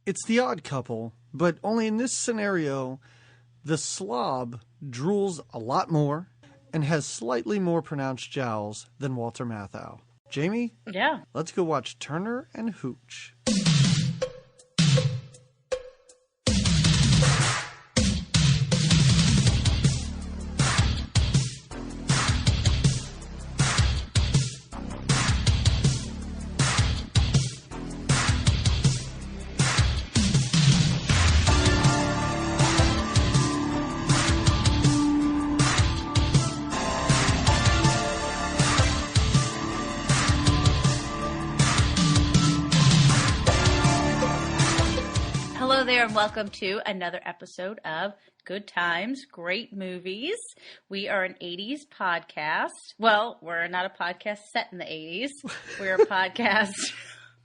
It's The Odd Couple, but only in this scenario, the slob drools a lot more and has slightly more pronounced jowls than Walter Matthau. Jamie? Yeah. Let's go watch Turner and Hooch. Hello there and welcome to another episode of Good Times, Great Movies. We are an 80s podcast. Well, we're not a podcast set in the 80s. We're a podcast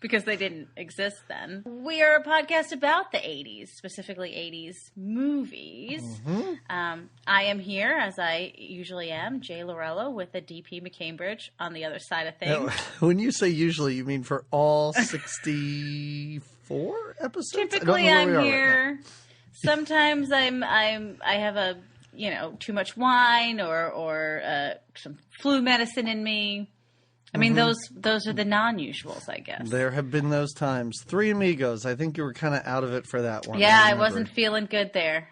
because they didn't exist then. We are a podcast about the 80s, specifically 80s movies. Mm-hmm. I am here, as I usually am, Jay Lorello with a DP McCambridge on the other side of things. Now, when you say usually, you mean for all 64 episodes? Typically, I'm here. Right, sometimes I have too much wine or some flu medicine in me. I mean, those are the non-usuals, I guess. There have been those times. Three Amigos. I think you were kind of out of it for that one. Yeah, I wasn't feeling good there.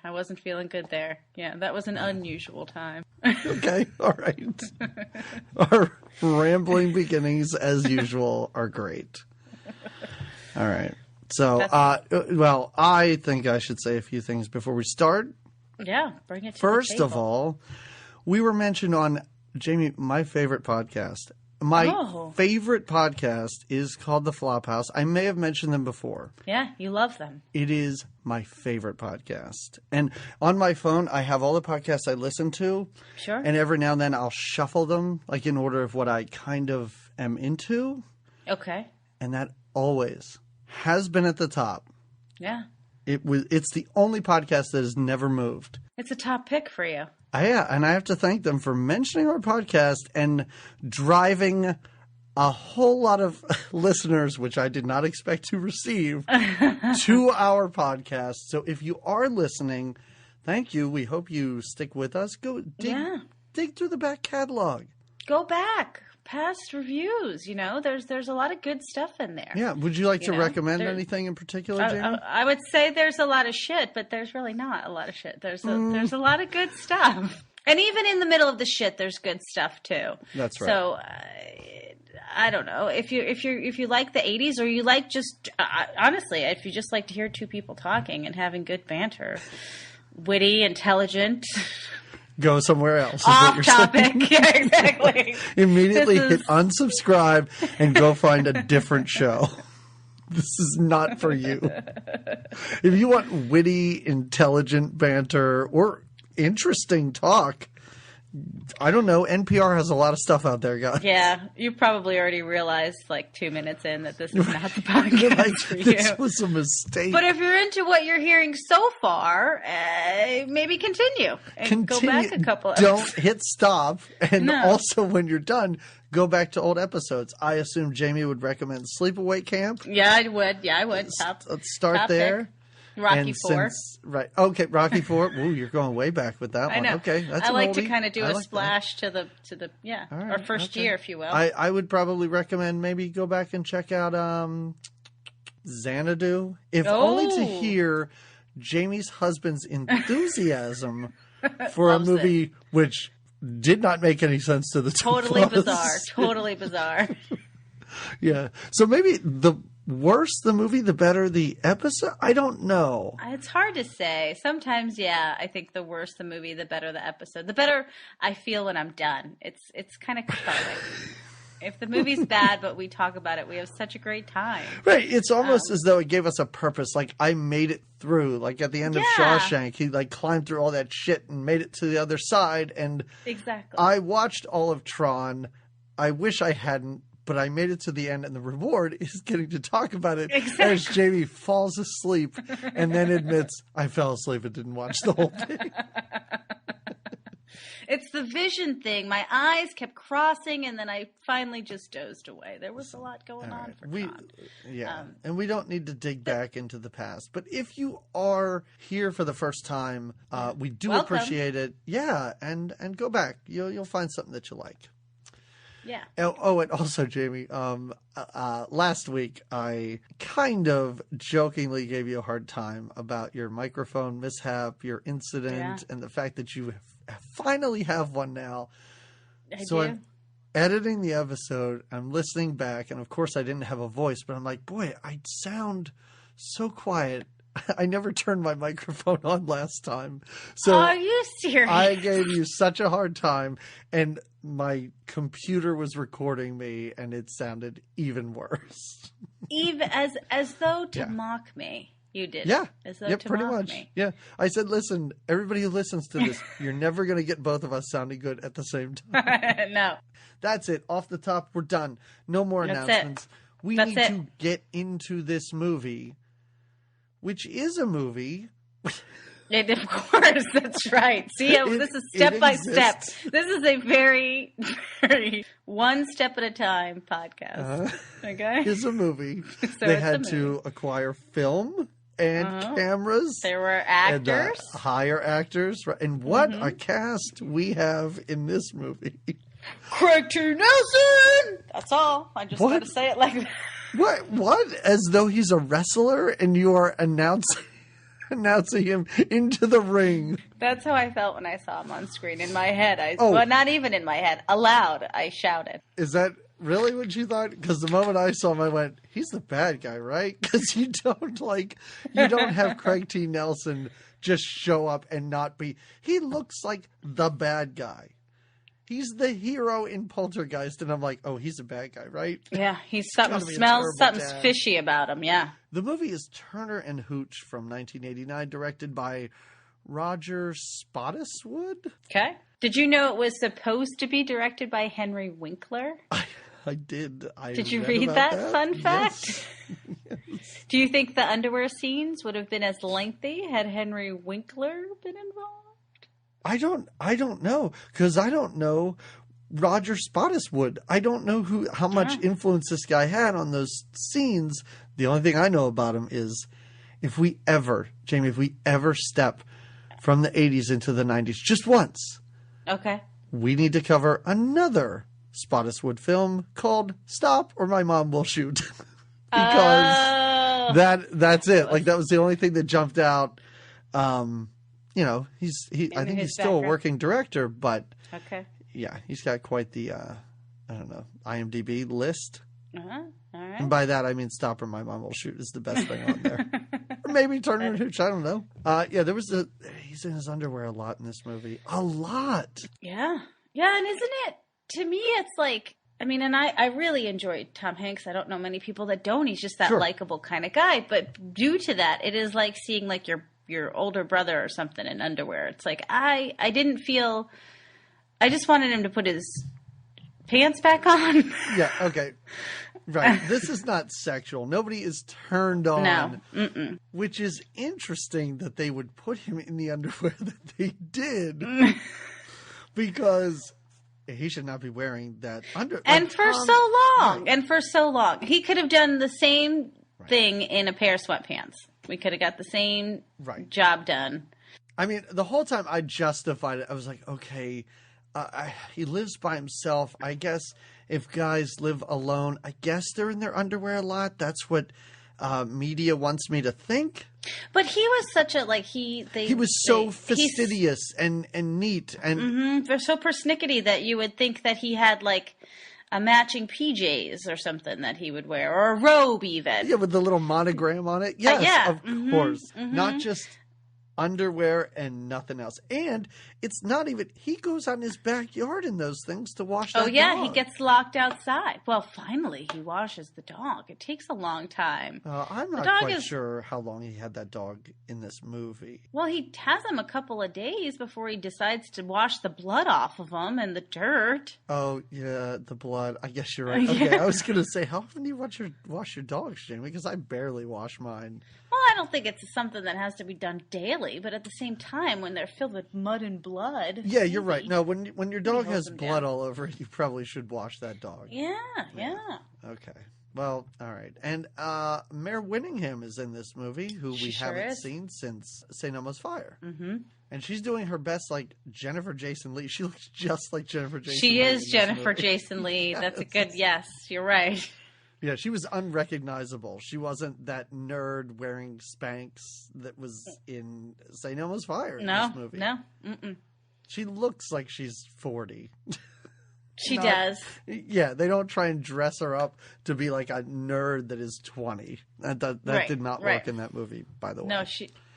Yeah, that was an unusual time. Okay, all right. Our rambling beginnings, as usual, are great. All right. So, I think I should say a few things before we start. Yeah, bring it to First the table. of all, we were mentioned on, Jamie, my favorite podcast. My favorite podcast is called The Flophouse. I may have mentioned them before. Yeah, you love them. It is my favorite podcast. And on my phone, I have all the podcasts I listen to. Sure. And every now and then I'll shuffle them, like in order of what I kind of am into. Okay. And that always has been at the top. Yeah. It's the only podcast that has never moved. It's a top pick for you. Yeah, and I have to thank them for mentioning our podcast and driving a whole lot of listeners, which I did not expect to receive, to our podcast. So if you are listening, thank you. We hope you stick with us. Go dig through the back catalog. Go back. Past reviews, there's a lot of good stuff in there. Yeah. Would you like to recommend anything in particular, Jamie? I would say there's a lot of shit, but there's really not a lot of shit. There's a lot of good stuff. And even in the middle of the shit, there's good stuff too. That's right. So I don't know if you like the 80s, or you like just honestly, if you just like to hear two people talking and having good banter, witty, intelligent. Go somewhere else. Off topic. Yeah, exactly. Immediately hit unsubscribe and go find a different show. This is not for you. If you want witty, intelligent banter or interesting talk, I don't know. NPR has a lot of stuff out there, guys. Yeah, you probably already realized like 2 minutes in that this is not the podcast for you. This was a mistake. But if you're into what you're hearing so far, maybe continue and go back a couple. Don't hit stop. And also, when you're done, go back to old episodes. I assume Jamie would recommend Sleepaway Camp. Yeah, I would. Let's start there. Pick. Rocky IV. Right. Okay, Rocky IV. Ooh, you're going way back with that one. I know. Okay, that's I like to kind of do a splash that. to the our first year, if you will. I would probably recommend maybe go back and check out Xanadu, if only to hear Jamie's husband's enthusiasm for a movie which did not make any sense to the two of us. Totally bizarre. Yeah. So maybe the worse the movie, the better the episode? I don't know. It's hard to say. Sometimes, I think the worse the movie, the better the episode. The better I feel when I'm done. It's kind of cathartic. If the movie's bad, but we talk about it, we have such a great time. Right. It's almost as though it gave us a purpose. Like, I made it through. Like, at the end of Shawshank, he, climbed through all that shit and made it to the other side. And exactly. I watched all of Tron. I wish I hadn't, but I made it to the end, and the reward is getting to talk about it as Jamie falls asleep and then admits, I fell asleep and didn't watch the whole thing. It's the vision thing. My eyes kept crossing, and then I finally just dozed away. There was a lot going on for John. Yeah, and we don't need to dig back into the past. But if you are here for the first time, we do appreciate it. Yeah, and go back. You'll find something that you like. Yeah. Oh, and also, Jamie, last week I kind of jokingly gave you a hard time about your microphone mishap, your incident, and the fact that you finally have one now. I do. I'm editing the episode, I'm listening back, and of course I didn't have a voice, but I'm like, boy, I sound so quiet. I never turned my microphone on last time. So are you serious? I gave you such a hard time, and my computer was recording me, and it sounded even worse. Even as though to mock me. You did. Yeah. As though to pretty mock much. me. Yeah. I said, listen, everybody who listens to this, you're never going to get both of us sounding good at the same time. No. That's it. Off the top, we're done. No more announcements. We need to get into this movie, which is a movie. Of course, that's right. See, this is step by step. This is a very, very one step at a time podcast. Okay? It's a movie. So they had to acquire film and cameras. There were actors. And, hire actors. And what a cast we have in this movie. Craig T. Nelson! That's all. I just got to say it like that. What? As though he's a wrestler and you are announcing him into the ring. That's how I felt when I saw him on screen. In my head, well, not even in my head. Aloud, I shouted. Is that really what you thought? Because the moment I saw him, I went, he's the bad guy, right? Because you don't have Craig T. Nelson just show up and not be. He looks like the bad guy. He's the hero in Poltergeist, and I'm like, oh, he's a bad guy, right? Yeah, something's fishy about him, yeah. The movie is Turner and Hooch from 1989, directed by Roger Spottiswoode. Okay. Did you know it was supposed to be directed by Henry Winkler? I did. Did you read that fun fact? Yes. Do you think the underwear scenes would have been as lengthy had Henry Winkler been involved? I don't know, because I don't know Roger Spottiswoode. I don't know how much influence this guy had on those scenes. The only thing I know about him is if we ever step from the 80s into the 90s, just once, we need to cover another Spottiswoode film called Stop or My Mom Will Shoot. Because that's it. Like, that was the only thing that jumped out. You know, I think he's still a working director, but yeah, he's got quite the, IMDb list. All right. And by that, I mean Stop or My Mom Will Shoot is the best thing on there. Or maybe Turner and Hooch, I don't know. He's in his underwear a lot in this movie. A lot. Yeah. Yeah, and isn't it, to me, it's like, I mean, and I really enjoyed Tom Hanks. I don't know many people that don't. He's just that likable kind of guy. But due to that, it is like seeing like your older brother or something in underwear. It's like, I didn't feel, I just wanted him to put his pants back on. Yeah, okay. Right. This is not sexual. Nobody is turned on. No. Mm-mm. Which is interesting that they would put him in the underwear that they did. Because he should not be wearing that underwear. And for so long. He could have done the same thing in a pair of sweatpants. We could have got the same job done. I mean, the whole time I justified it. I was like, okay, he lives by himself. I guess if guys live alone, I guess they're in their underwear a lot. That's what media wants me to think. But he was such a, like, he was so fastidious and neat. And they're so persnickety that you would think that he had, like, a matching PJs or something that he would wear, or a robe even. Yeah, with the little monogram on it. Yes, of course. Not just underwear and nothing else. And it's not even, he goes out in his backyard in those things to wash that dog. He gets locked outside. Well, finally, he washes the dog. It takes a long time. I'm not quite sure how long he had that dog in this movie. Well, he has him a couple of days before he decides to wash the blood off of him and the dirt. Oh, yeah, the blood. I guess you're right. Okay, I was going to say, how often do you wash your dogs, Jamie? Because I barely wash mine. Well, I don't think it's something that has to be done daily, but at the same time, when they're filled with mud and blood. Yeah, you're right. No, when your dog hold has them blood down. all over it, you probably should wash that dog. Yeah. Okay. Well, all right. And Mare Winningham is in this movie, who we She haven't is. seen since St. Elmo's Fire. Mm-hmm. And she's doing her best like Jennifer Jason Leigh. She looks just like Jennifer Jason Leigh. She is in this Jennifer movie. Jason Leigh. That's a good yes. You're right. Yeah, she was unrecognizable. She wasn't that nerd wearing Spanx that was in St. Elmo's Fire in this movie. No. Mm-mm. She looks like she's 40. She does. Yeah, they don't try and dress her up to be like a nerd that is 20. That Right, did not right. work in that movie, by the way.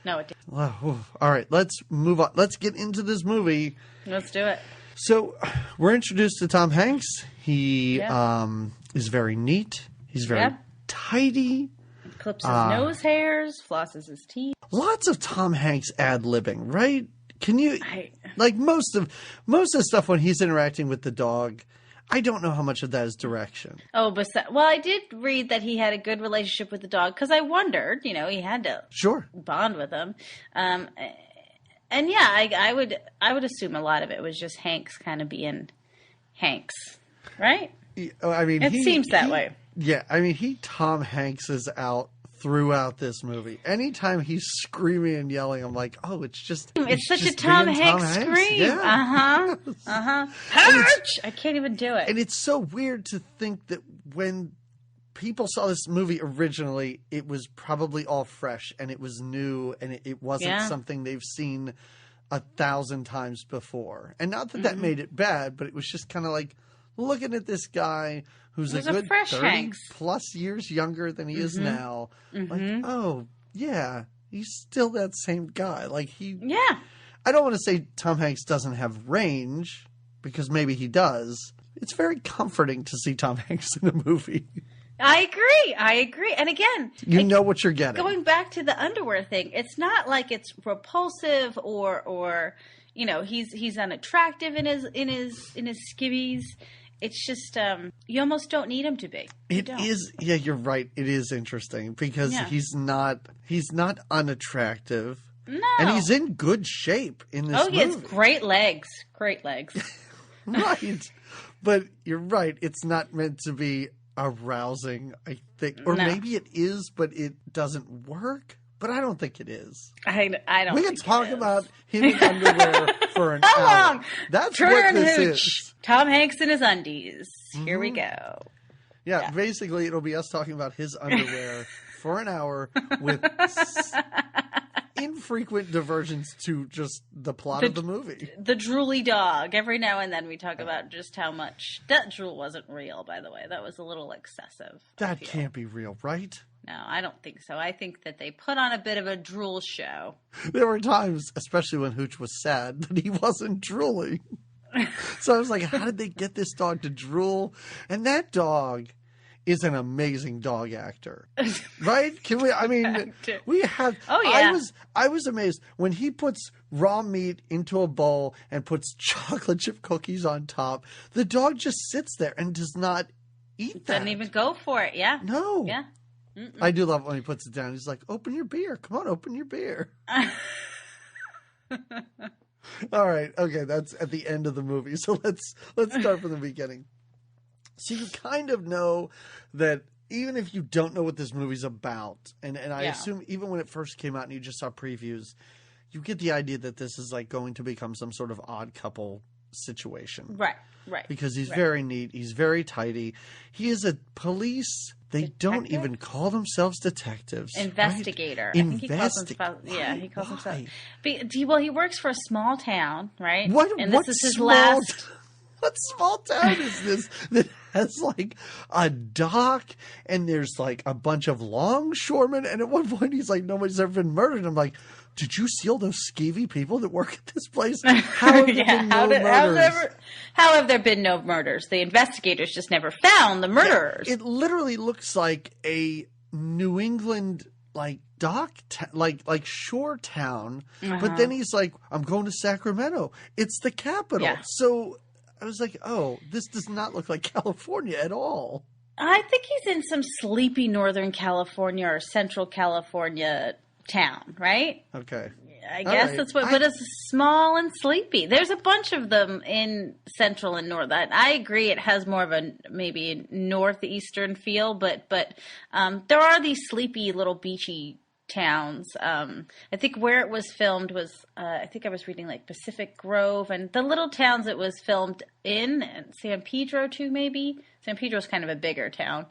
No, it didn't. All right, let's move on. Let's get into this movie. Let's do it. So we're introduced to Tom Hanks. He is very neat. He's very tidy. Clips his nose hairs, flosses his teeth. Lots of Tom Hanks ad-libbing, right? Can you like most of the stuff when he's interacting with the dog? I don't know how much of that is direction. Oh, but I did read that he had a good relationship with the dog because I wondered, he had to bond with him. And yeah, I would assume a lot of it was just Hanks kind of being Hanks, right? I mean, it seems that way. Yeah, I mean, he Tom Hanks is out throughout this movie. Anytime he's screaming and yelling, I'm like, oh, it's such a Tom Hanks scream. Yeah. Hooch! I can't even do it. And it's so weird to think that when people saw this movie originally, it was probably all fresh and it was new and it wasn't something they've seen 1,000 times before. And not that that made it bad, but it was just kind of like looking at this guy who's a good 30 Hanks. plus years younger than he is now. Like, oh, yeah, he's still that same guy. Like I don't want to say Tom Hanks doesn't have range, because maybe he does. It's very comforting to see Tom Hanks in a movie. I agree. And again, you know what you're getting. Going back to the underwear thing, it's not like it's repulsive or he's unattractive in his skivvies. It's just you almost don't need him to be. Yeah, you're right. It is interesting because he's not unattractive. No. And he's in good shape in this movie. Oh, he has great legs. Great legs. Right. But you're right. It's not meant to be arousing, I think. Or maybe it is, but it doesn't work. But I don't think it is. I don't We think can talk it is. about him in underwear for an How hour. long? That's Turner what and this Hooch. is. Tom Hanks in his undies. Here we go. Yeah, basically it'll be us talking about his underwear for an hour with infrequent diversions to just the plot of the movie. The drooly dog. Every now and then we talk about just how much... That drool wasn't real, by the way. That was a little excessive. That can't be real, right? No, I don't think so. I think that they put on a bit of a drool show. There were times, especially when Hooch was sad, that he wasn't drooling. So I was like, how did they get this dog to drool? And that dog is an amazing dog actor. Right? We have... Oh, yeah. I was amazed when he puts raw meat into a bowl and puts chocolate chip cookies on top. The dog just sits there and does not eat that. Doesn't even go for it, yeah. No. Yeah. I do love when he puts it down. He's like, open your beer. Come on, open your beer. All right. Okay, that's at the end of the movie. So let's start from the beginning. So you kind of know that even if you don't know what this movie's about, and I assume even when it first came out and you just saw previews, you get the idea that this is like going to become some sort of Odd Couple situation. Right. Because he's very neat. He's very tidy. He is a police... They don't even call themselves detectives. Investigator. Right? I think he calls himself. Yeah, he calls himself. Well, he works for a small town, right? This is his last. What small town is this that has like a dock and there's like a bunch of longshoremen? And at one point he's like, nobody's ever been murdered. I'm like, did you see all those skeevy people that work at this place? How have there been no murders? How have there been no murders? The investigators just never found the murderers. It literally looks like a New England like like shore town. But then he's like, I'm going to Sacramento. It's the capital. Yeah. So I was like, oh, this does not look like California at all. I think he's in some sleepy Northern California or Central California town, right? Okay. I guess right. that's what, but it's small and sleepy. There's a bunch of them in Central and North. I agree it has more of a maybe northeastern feel, but there are these sleepy little beachy towns. I think where it was filmed was, I think I was reading like Pacific Grove and the little towns it was filmed in, and San Pedro too, maybe. San Pedro's kind of a bigger town.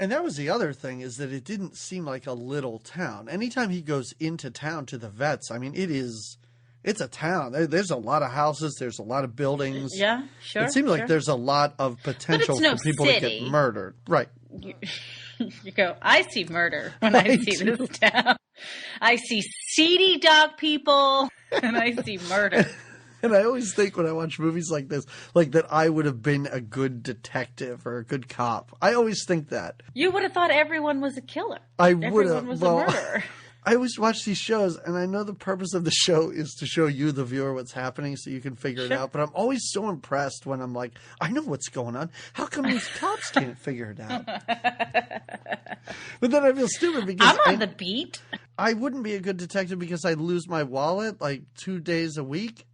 And that was the other thing, is that it didn't seem like a little town. Anytime he goes into town to the vets, I mean, it's a town. There's a lot of houses. There's a lot of buildings. Yeah, sure. It seems like there's a lot of potential for people to get murdered. Right. You go, I see murder when I see this town. I see seedy dog people, and I see murder. And I always think when I watch movies like this, like that I would have been a good detective or a good cop. I always think that. You would have thought everyone was a killer. I would have. Everyone was a murderer. I always watch these shows, and I know the purpose of the show is to show you, the viewer, what's happening so you can figure it out. But I'm always so impressed when I'm like, I know what's going on. How come these cops can't figure it out? But then I feel stupid because I'm on the beat. I wouldn't be a good detective because I'd lose my wallet like 2 days a week.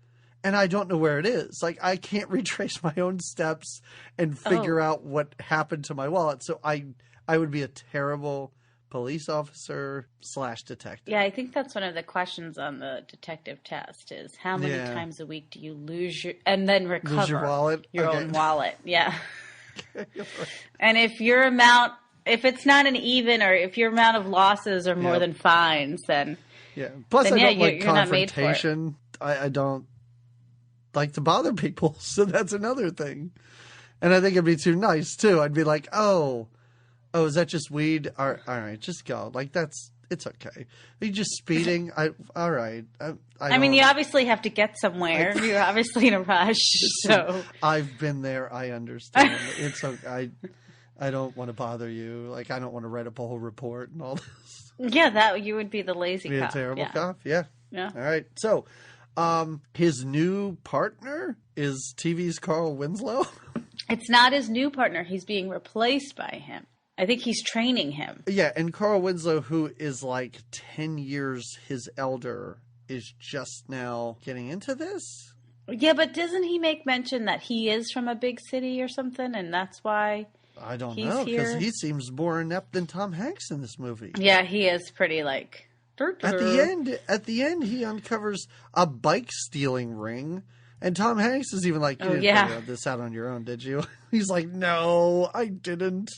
And I don't know where it is. Like, I can't retrace my own steps and figure out what happened to my wallet. So I would be a terrible police officer / detective. Yeah, I think that's one of the questions on the detective test is how many times a week do you lose your and then recover lose your wallet? Your own wallet. Yeah. And if it's not an even, or if your amount of losses are more than fines, then Plus, then I don't like you're not made for it. confrontation. I don't like to bother people, so that's another thing. And I think it'd be too nice too. I'd be like, oh, is that just weed? All right, just go. Like, it's okay. Are you just speeding? All right. I mean, you obviously have to get somewhere. You're obviously in a rush. So I've been there. I understand. It's okay. I don't want to bother you. Like, I don't want to write up a whole report and all this. Yeah, that you would be the lazy be cop. a terrible cop. Yeah. Yeah. All right. So, his new partner is TV's Carl Winslow. It's not his new partner. He's being replaced by him. I think he's training him. Yeah, and Carl Winslow, who is like 10 years his elder, is just now getting into this. Yeah, but doesn't he make mention that he is from a big city or something, and that's why I don't know, because he seems more inept than Tom Hanks in this movie. Yeah, he is pretty like... At the end, he uncovers a bike stealing ring, and Tom Hanks is even like, "You didn't figure this out on your own, did you?" He's like, "No, I didn't."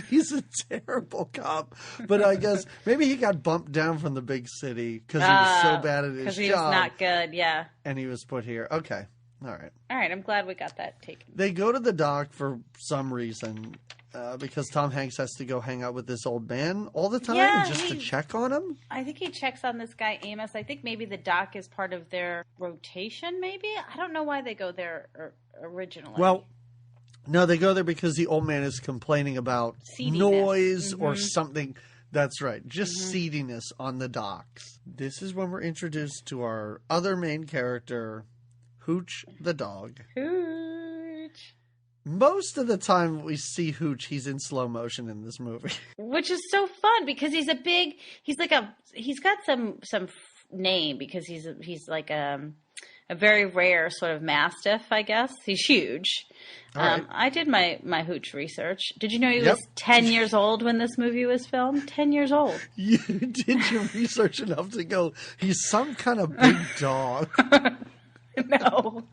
He's a terrible cop, but I guess maybe he got bumped down from the big city because he was so bad at his job. Because he was not good, yeah. And he was put here. Okay, all right. All right, I'm glad we got that taken. They go to the dock for some reason. Because Tom Hanks has to go hang out with this old man all the time to check on him? I think he checks on this guy, Amos. I think maybe the dock is part of their rotation, maybe? I don't know why they go there originally. Well, no, they go there because the old man is complaining about seediness. Noise or something. That's right. Just seediness on the docks. This is when we're introduced to our other main character, Hooch the dog. Hooch. Most of the time we see Hooch, he's in slow motion in this movie. Which is so fun because he's got some name because he's like a very rare sort of mastiff, I guess. He's huge. Right. I did my Hooch research. Did you know he was 10 years old when this movie was filmed? 10 years old. You did your research enough to go, he's some kind of big dog. No.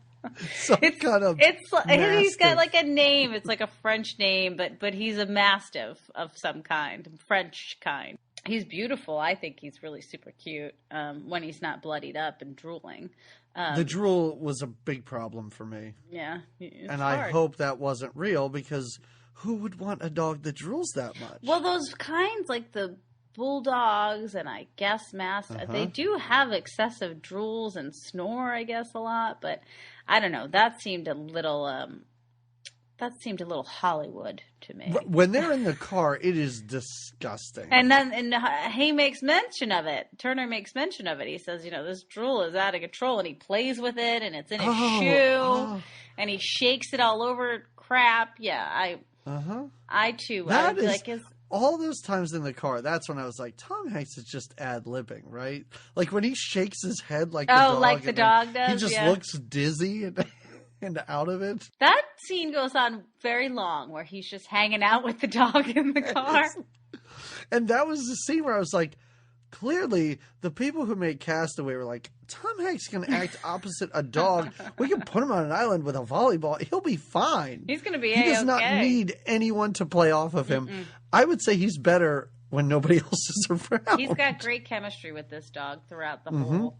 He's got like a name. It's like a French name, but he's a mastiff of some kind, French kind. He's beautiful. I think he's really super cute when he's not bloodied up and drooling. The drool was a big problem for me. Yeah, and I hope that wasn't real because who would want a dog that drools that much? Well, those kinds like the bulldogs and I guess mastiffs, they do have excessive drools and snore, I guess, a lot, but I don't know. That seemed a little Hollywood to me. When they're in the car, it is disgusting. And he makes mention of it. Turner makes mention of it. He says, this drool is out of control, and he plays with it, and it's in his shoe, and he shakes it all over crap. Yeah, I too. I would be like, all those times in the car, that's when I was like, Tom Hanks is just ad-libbing, right? Like when he shakes his head like the dog. Like the dog does. He just looks dizzy and out of it. That scene goes on very long where he's just hanging out with the dog in the car. And that was the scene where I was like, clearly the people who made Castaway were like, Tom Hanks can act opposite a dog. We can put him on an island with a volleyball. He'll be fine. He's going to be He does not need anyone to play off of him. Mm-mm. I would say he's better when nobody else is around. He's got great chemistry with this dog throughout the whole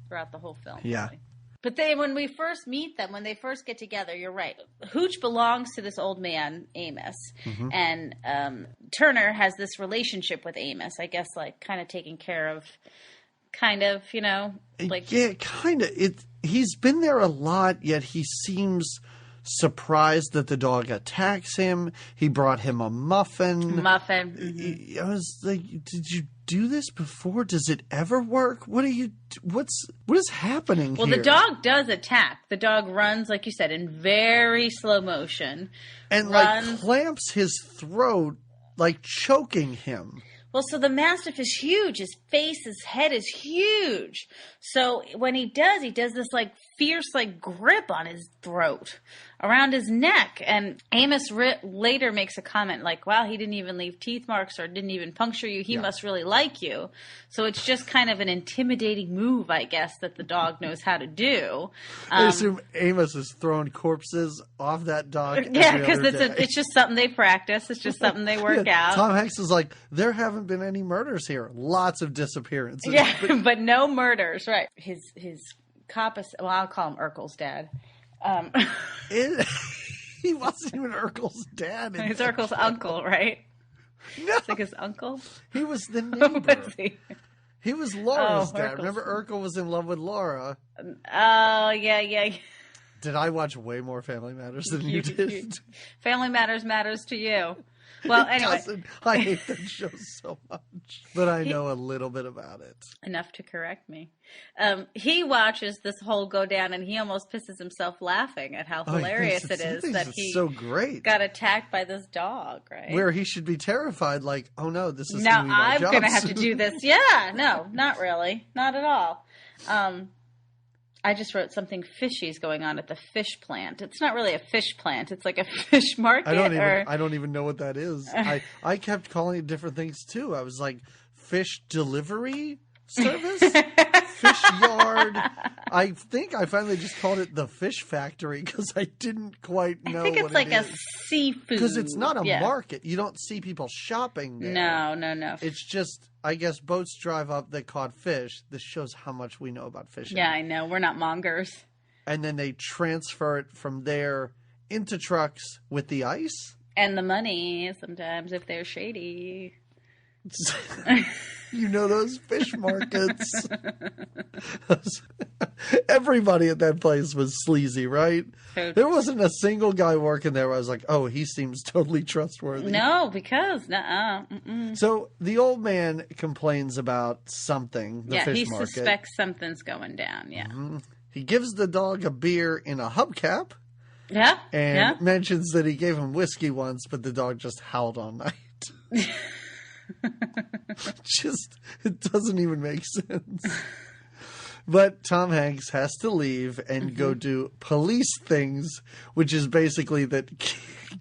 film. Yeah. Really. But then when we first meet them, when they first get together, you're right. Hooch belongs to this old man, Amos. Mm-hmm. And Turner has this relationship with Amos, I guess, like kind of taking care of, you know. Like, yeah, kind of. He's been there a lot, yet he seems surprised that the dog attacks him. He brought him a muffin. Mm-hmm. I was like, did you do this before? Does it ever work? What is happening here? Well, the dog does attack. The dog runs, like you said, in very slow motion. And like clamps his throat, like choking him. Well, so the Mastiff is huge. His face, his head is huge. So when he does this like fierce like grip on his throat, around his neck. And Amos later makes a comment like, wow, he didn't even leave teeth marks or didn't even puncture you. He must really like you. So it's just kind of an intimidating move, I guess, that the dog knows how to do. I assume Amos is throwing corpses off that dog. Yeah, because it's just something they practice. It's just something they work out. Tom Hanks is like, there haven't been any murders here. Lots of disappearances. Yeah, but no murders. Right. His cop is, well, I'll call him Urkel's dad. He wasn't even Urkel's dad. He's Urkel's uncle, right? No. It's like his uncle? He was the neighbor. Was he? He was Laura's dad. Urkel's. Remember Urkel was in love with Laura? Oh, yeah. Did I watch way more Family Matters than you did? Family matters to you. Well, anyway. I hate that show so much. But I know a little bit about it. Enough to correct me. He watches this whole go down and he almost pisses himself laughing at how hilarious it is that he so great. Got attacked by this dog, right? Where he should be terrified, like, oh no, this is now I'm going to have to do this. Yeah, no, not really. Not at all. I just wrote something fishy is going on at the fish plant. It's not really a fish plant. It's like a fish market. I don't even know what that is. I kept calling it different things too. I was like, fish delivery service? Fish yard. I think I finally just called it the fish factory because I didn't quite know what it is. I think it's like a seafood. Because it's not a market. You don't see people shopping there. No. It's just, I guess, boats drive up that caught fish. This shows how much we know about fishing. Yeah, I know. We're not mongers. And then they transfer it from there into trucks with the ice. And the money, sometimes, if they're shady. You know those fish markets. Everybody at that place was sleazy, right? There wasn't a single guy working there where I was like, oh, he seems totally trustworthy. No, because So the old man complains about something, the fish market. He suspects something's going down, Mm-hmm. He gives the dog a beer in a hubcap. Yeah. And mentions that he gave him whiskey once, but the dog just howled all night. It doesn't even make sense. But Tom Hanks has to leave and go do police things, which is basically that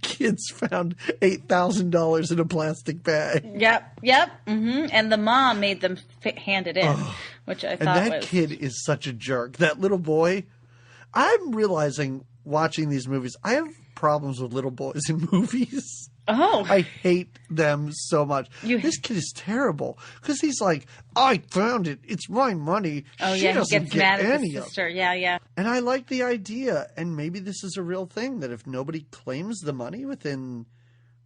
kids found $8,000 in a plastic bag. Yep. Mm-hmm. And the mom made them hand it in, which I thought was... And that kid is such a jerk. That little boy, I'm realizing watching these movies, I have problems with little boys in movies. Oh. I hate them so much. This kid is terrible because he's like, I found it. It's my money. Oh, she doesn't he gets mad at any the of sister. it. Yeah. And I like the idea. And maybe this is a real thing that if nobody claims the money within,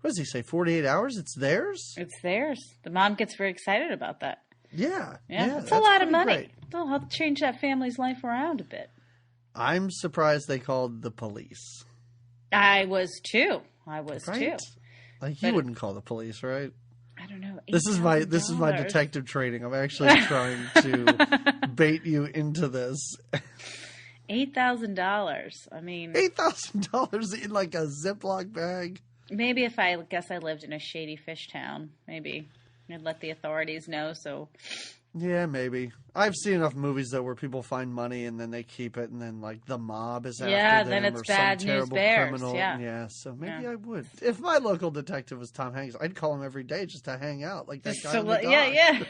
what does he say, 48 hours, it's theirs? It's theirs. The mom gets very excited about that. Yeah. It's a lot of money. Great. They'll help change that family's life around a bit. I'm surprised they called the police. I was too. Too. Like you wouldn't call the police, right? I don't know. This is my detective training. I'm actually trying to bait you into this. $8,000. I mean, $8,000 in like a Ziploc bag. Maybe if I lived in a shady fish town, maybe I'd let the authorities know. So, yeah, maybe. I've seen enough movies though where people find money and then they keep it, and then like the mob is after them, then it's or bad some news terrible bears. criminal. Yeah, So maybe I would. If my local detective was Tom Hanks, I'd call him every day just to hang out, like that guy on the dock. Yeah.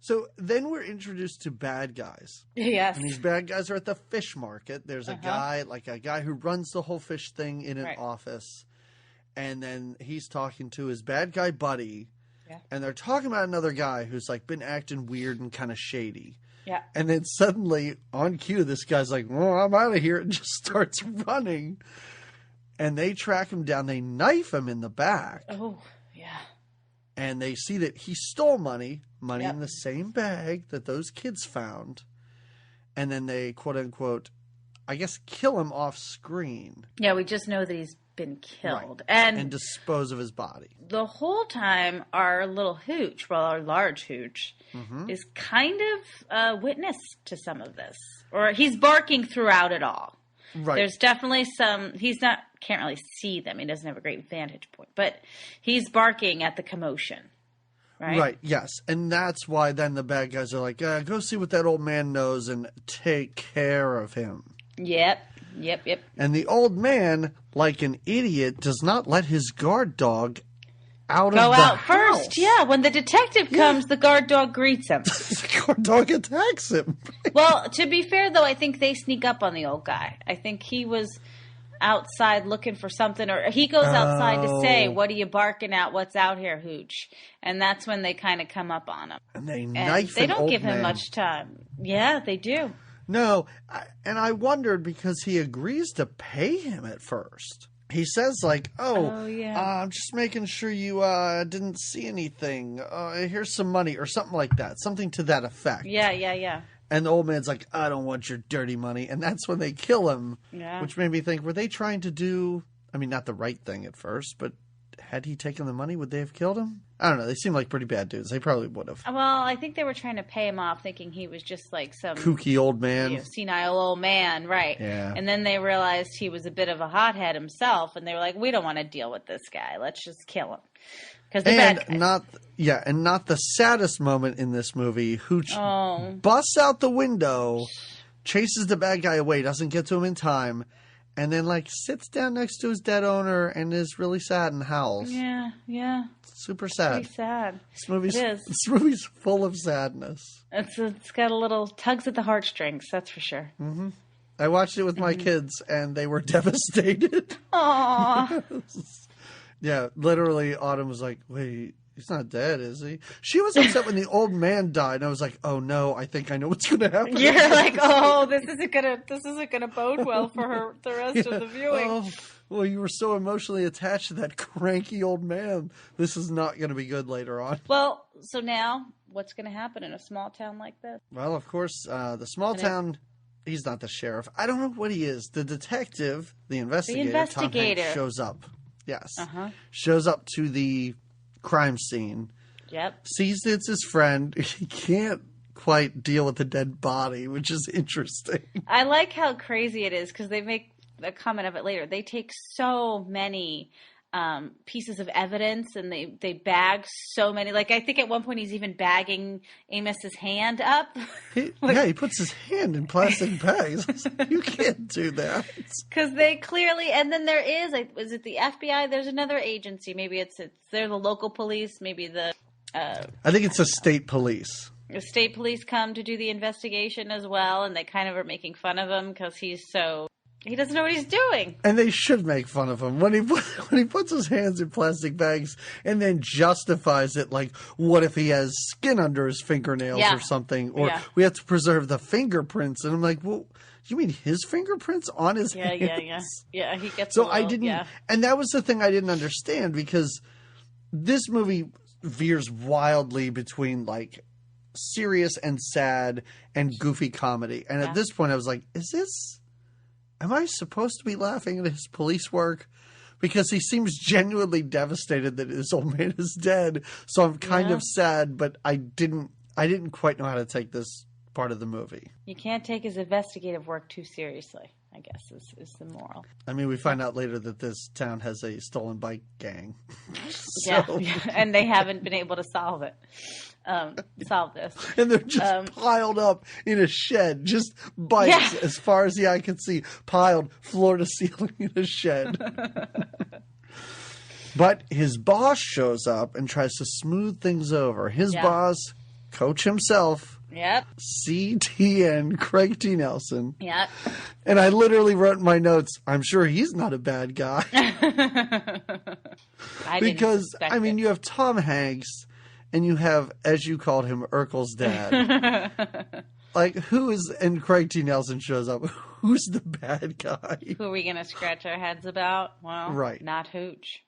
So then we're introduced to bad guys. Yes. And these bad guys are at the fish market. There's a guy who runs the whole fish thing in an office. And then he's talking to his bad guy buddy. Yeah. And they're talking about another guy who's like been acting weird and kind of shady. Yeah. And then suddenly on cue, this guy's like, well, I'm out of here, and just starts running. And they track him down. They knife him in the back. Oh, yeah. And they see that he stole money in the same bag that those kids found. And then they, quote unquote, I guess, kill him off screen. Yeah, we just know that he's been killed. Right. And dispose of his body. The whole time, our little Hooch, our large Hooch, is kind of a witness to some of this. Or he's barking throughout it all. Right. There's definitely some, can't really see them. He doesn't have a great vantage point. But he's barking at the commotion. Right, yes. And that's why then the bad guys are like, go see what that old man knows and take care of him. Yep. And the old man, like an idiot, does not let his guard dog out of the house. First. Yeah, when the detective comes, the guard dog greets him. The guard dog attacks him. Well, to be fair, though, I think they sneak up on the old guy. I think he was outside looking for something, or he goes outside to say, what are you barking at? What's out here, Hooch? And that's when they kind of come up on him. And they knife him. They don't give him much time. Yeah, they do. No, and I wondered because he agrees to pay him at first. He says like, I'm just making sure you didn't see anything. Here's some money or something like that. Something to that effect. Yeah. And the old man's like, I don't want your dirty money. And that's when they kill him, which made me think, were they trying to do, I mean, not the right thing at first, but had he taken the money, would they have killed him? I don't know. They seem like pretty bad dudes. They probably would have. Well, I think they were trying to pay him off thinking he was just like some kooky old man. Senile old man, right. Yeah. And then they realized he was a bit of a hothead himself, and they were like, we don't want to deal with this guy. Let's just kill him. Because not the saddest moment in this movie. Hooch busts out the window, chases the bad guy away, doesn't get to him in time, and then like sits down next to his dead owner and is really sad and howls. Yeah. Super sad. Pretty sad. This movie's full of sadness. It's got a little tugs at the heartstrings, that's for sure. Mm-hmm. I watched it with my kids, and they were devastated. Aww. Yeah, literally, Autumn was like, wait, he's not dead, is he? She was upset when the old man died, and I was like, oh no, I think I know what's going to happen. You're like, oh, this isn't gonna bode well for her the rest of the viewing. Oh, well, you were so emotionally attached to that cranky old man. This is not going to be good later on. Well, so now, what's going to happen in a small town like this? Well, of course, the small town... He's not the sheriff. I don't know what he is. The detective, the investigator. Tom Hanks shows up. Yes. Shows up to the crime scene. Yep. Sees that it's his friend. He can't quite deal with the dead body, which is interesting. I like how crazy it is because they make a comment of it later. They take so many pieces of evidence and they bag so many. Like, I think at one point he's even bagging Amos's hand up. He puts his hand in plastic bags. You can't do that. Because they clearly, and then there is it the FBI? There's another agency. Maybe they're the local police. Maybe the... I think it's the state police. The state police come to do the investigation as well, and they kind of are making fun of him because he doesn't know what he's doing. And they should make fun of him when he puts his hands in plastic bags and then justifies it like, what if he has skin under his fingernails or something? Or we have to preserve the fingerprints. And I'm like, well, you mean his fingerprints on his hands? Yeah, he gets so I didn't, and that was the thing I didn't understand because this movie veers wildly between like serious and sad and goofy comedy. And at this point I was like, am I supposed to be laughing at his police work? Because he seems genuinely devastated that his old man is dead. So I'm kind of sad, but I didn't quite know how to take this part of the movie. You can't take his investigative work too seriously, I guess, is the moral. I mean, we find out later that this town has a stolen bike gang. Yeah, and they haven't been able to solve it. Solve this. And they're just piled up in a shed. Just bikes as far as the eye can see. Piled floor to ceiling in a shed. But his boss shows up and tries to smooth things over. His boss, Coach himself. Yep. CTN, Craig T. Nelson. Yep. And I literally wrote in my notes, I'm sure he's not a bad guy. Because, I mean, you have Tom Hanks and you have, as you called him, Urkel's dad. Like, and Craig T. Nelson shows up. Who's the bad guy? Who are we going to scratch our heads about? Well, right. Not Hooch.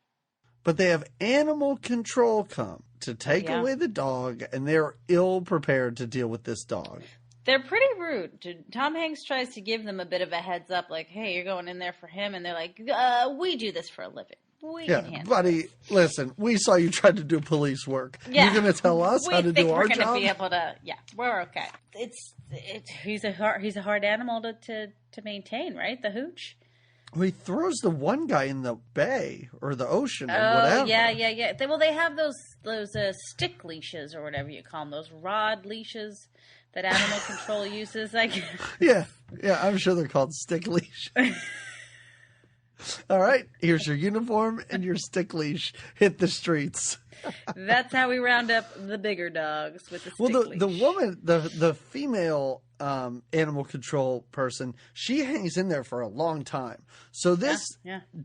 But they have animal control come to take away the dog, and they're ill prepared to deal with this dog. They're pretty rude. Tom Hanks tries to give them a bit of a heads up, like, hey, you're going in there for him. And they're like, we do this for a living. We can handle buddy, listen, we saw you tried to do police work. Yeah. You're going to tell us how to do our job? We're going to be able to, we're okay. He's a hard animal to maintain, right? The Hooch. Well, he throws the one guy in the bay or the ocean or whatever. Yeah. They have those stick leashes or whatever you call them, those rod leashes that animal control uses. Yeah, I'm sure they're called stick leash. All right, here's your uniform and your stick leash. Hit the streets. That's how we round up the bigger dogs with the stick leash. The woman, the female animal control person, she hangs in there for a long time. So this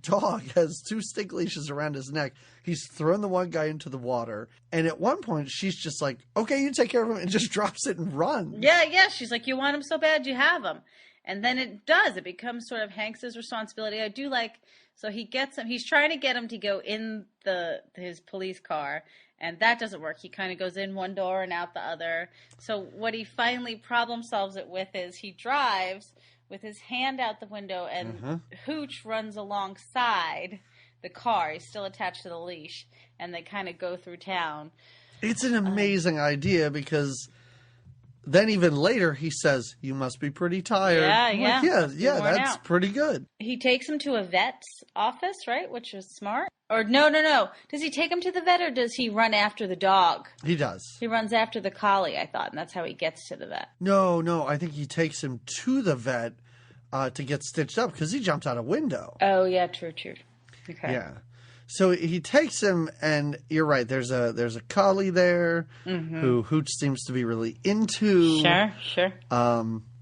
dog has 2 stick leashes around his neck. He's thrown the one guy into the water. And at one point, she's just like, okay, you take care of him, and just drops it and runs. Yeah. She's like, you want him so bad, you have him. And then it does. It becomes sort of Hanks's responsibility. I do like, so he gets him, he's trying to get him to go in his police car. And that doesn't work. He kind of goes in one door and out the other. So what he finally problem solves it with is he drives with his hand out the window and Hooch runs alongside the car. He's still attached to the leash. And they kind of go through town. It's an amazing idea because then even later he says, you must be pretty tired. Yeah, that's pretty good. He takes him to a vet's office, right? Which is smart. Or no. Does he take him to the vet or does he run after the dog? He does. He runs after the collie, I thought, and that's how he gets to the vet. No. I think he takes him to the vet to get stitched up because he jumped out a window. Oh, yeah, true. Okay. Yeah. So he takes him, and you're right. There's a collie there who Hooch seems to be really into. Sure.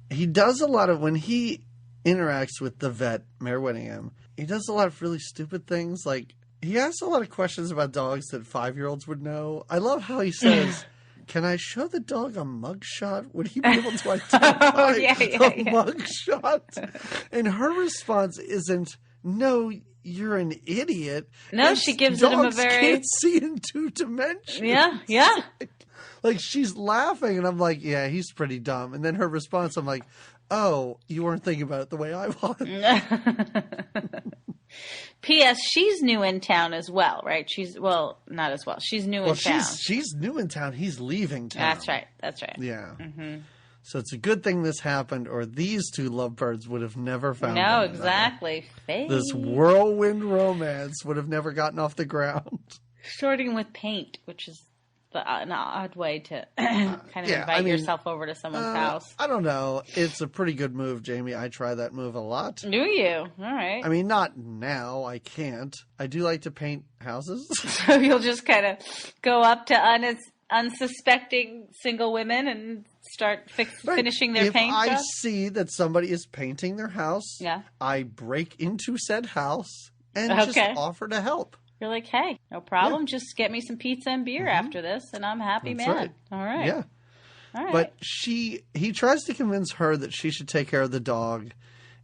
He does a lot of, when he interacts with the vet, Mayor Whittingham, he does a lot of really stupid things. Like, he asks a lot of questions about dogs that 5-year-olds would know. I love how he says, can I show the dog a mugshot? Would he be able to identify a mugshot? And her response isn't, no, you're an idiot. No, she gives him a very... can't see in 2 dimensions. Yeah. Like, she's laughing, and I'm like, yeah, he's pretty dumb. And then her response, I'm like, oh, you weren't thinking about it the way I was. P.S. She's new in town as well, right? Not as well. She's new in town. She's new in town. He's leaving town. That's right. Yeah. Mm-hmm. So it's a good thing this happened, or these 2 lovebirds would have never found No, exactly. This whirlwind romance would have never gotten off the ground. Starting with paint, which is an odd way to kind of invite yourself over to someone's house. I don't know. It's a pretty good move, Jamie. I try that move a lot. Do you? All right. I mean, not now. I can't. I do like to paint houses. So you'll just kind of go up to unsuspecting single women and start finishing their paint job? If I see that somebody is painting their house, I break into said house and just offer to help. You're like, hey, no problem. Yeah. Just get me some pizza and beer after this, and I'm happy, man. Right. All right. Yeah. All right. But he tries to convince her that she should take care of the dog,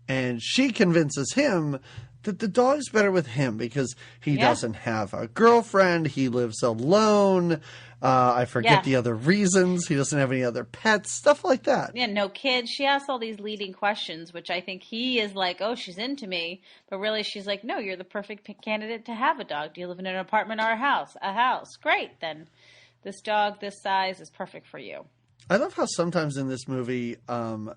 and she convinces him that the dog's better with him because he doesn't have a girlfriend. He lives alone. I forget the other reasons. He doesn't have any other pets, stuff like that. Yeah, no kids. She asks all these leading questions, which I think he is like, oh, she's into me. But really, she's like, no, you're the perfect candidate to have a dog. Do you live in an apartment or a house? A house. Great. Then this dog, this size, is perfect for you. I love how sometimes in this movie, Tom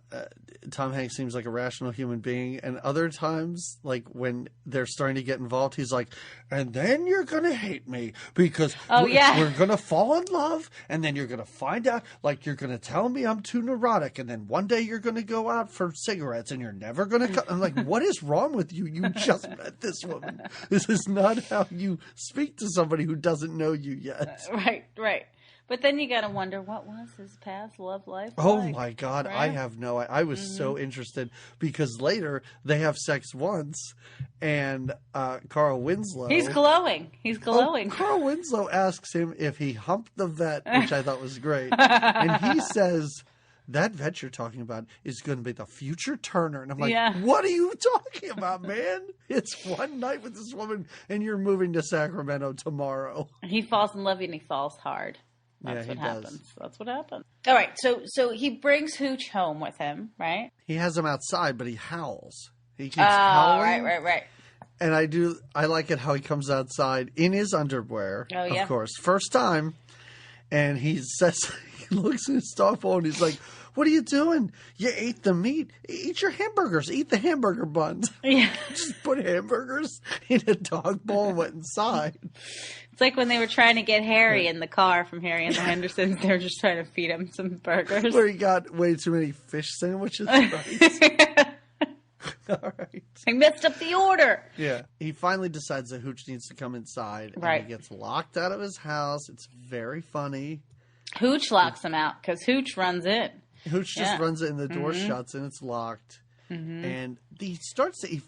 Hanks seems like a rational human being, and other times, like when they're starting to get involved, he's like, and then you're going to hate me because we're going to fall in love, and then you're going to find out, like you're going to tell me I'm too neurotic, and then one day you're going to go out for cigarettes, and you're never going to I'm like, what is wrong with you? You just met this woman. This is not how you speak to somebody who doesn't know you yet. Right. But then you got to wonder, what was his past love life like? Oh, my God. Right? I have no idea. I was so interested because later they have sex once and Carl Winslow. He's glowing. Carl Winslow asks him if he humped the vet, which I thought was great. And he says, that vet you're talking about is going to be the future Turner. And I'm like, what are you talking about, man? It's one night with this woman and you're moving to Sacramento tomorrow. He falls in love and he falls hard. That's what happens. Does. That's what happens. All right. So he brings Hooch home with him, right? He has him outside, but he howls. He keeps howling. Right. And I like it how he comes outside in his underwear. Oh, yeah. Of course. First time. And he says, he looks at his dog bowl and he's like, what are you doing? You ate the meat. Eat your hamburgers. Eat the hamburger buns. Yeah. Just put hamburgers in a dog bowl and went inside. It's like when they were trying to get Harry in the car from Harry and the Hendersons. They were just trying to feed him some burgers. Where he got way too many fish sandwiches. Right? All right. I messed up the order. Yeah. He finally decides that Hooch needs to come inside. Right. And he gets locked out of his house. It's very funny. Hooch locks him out because Hooch runs in. Hooch just runs it and the door shuts and it's locked. And they start to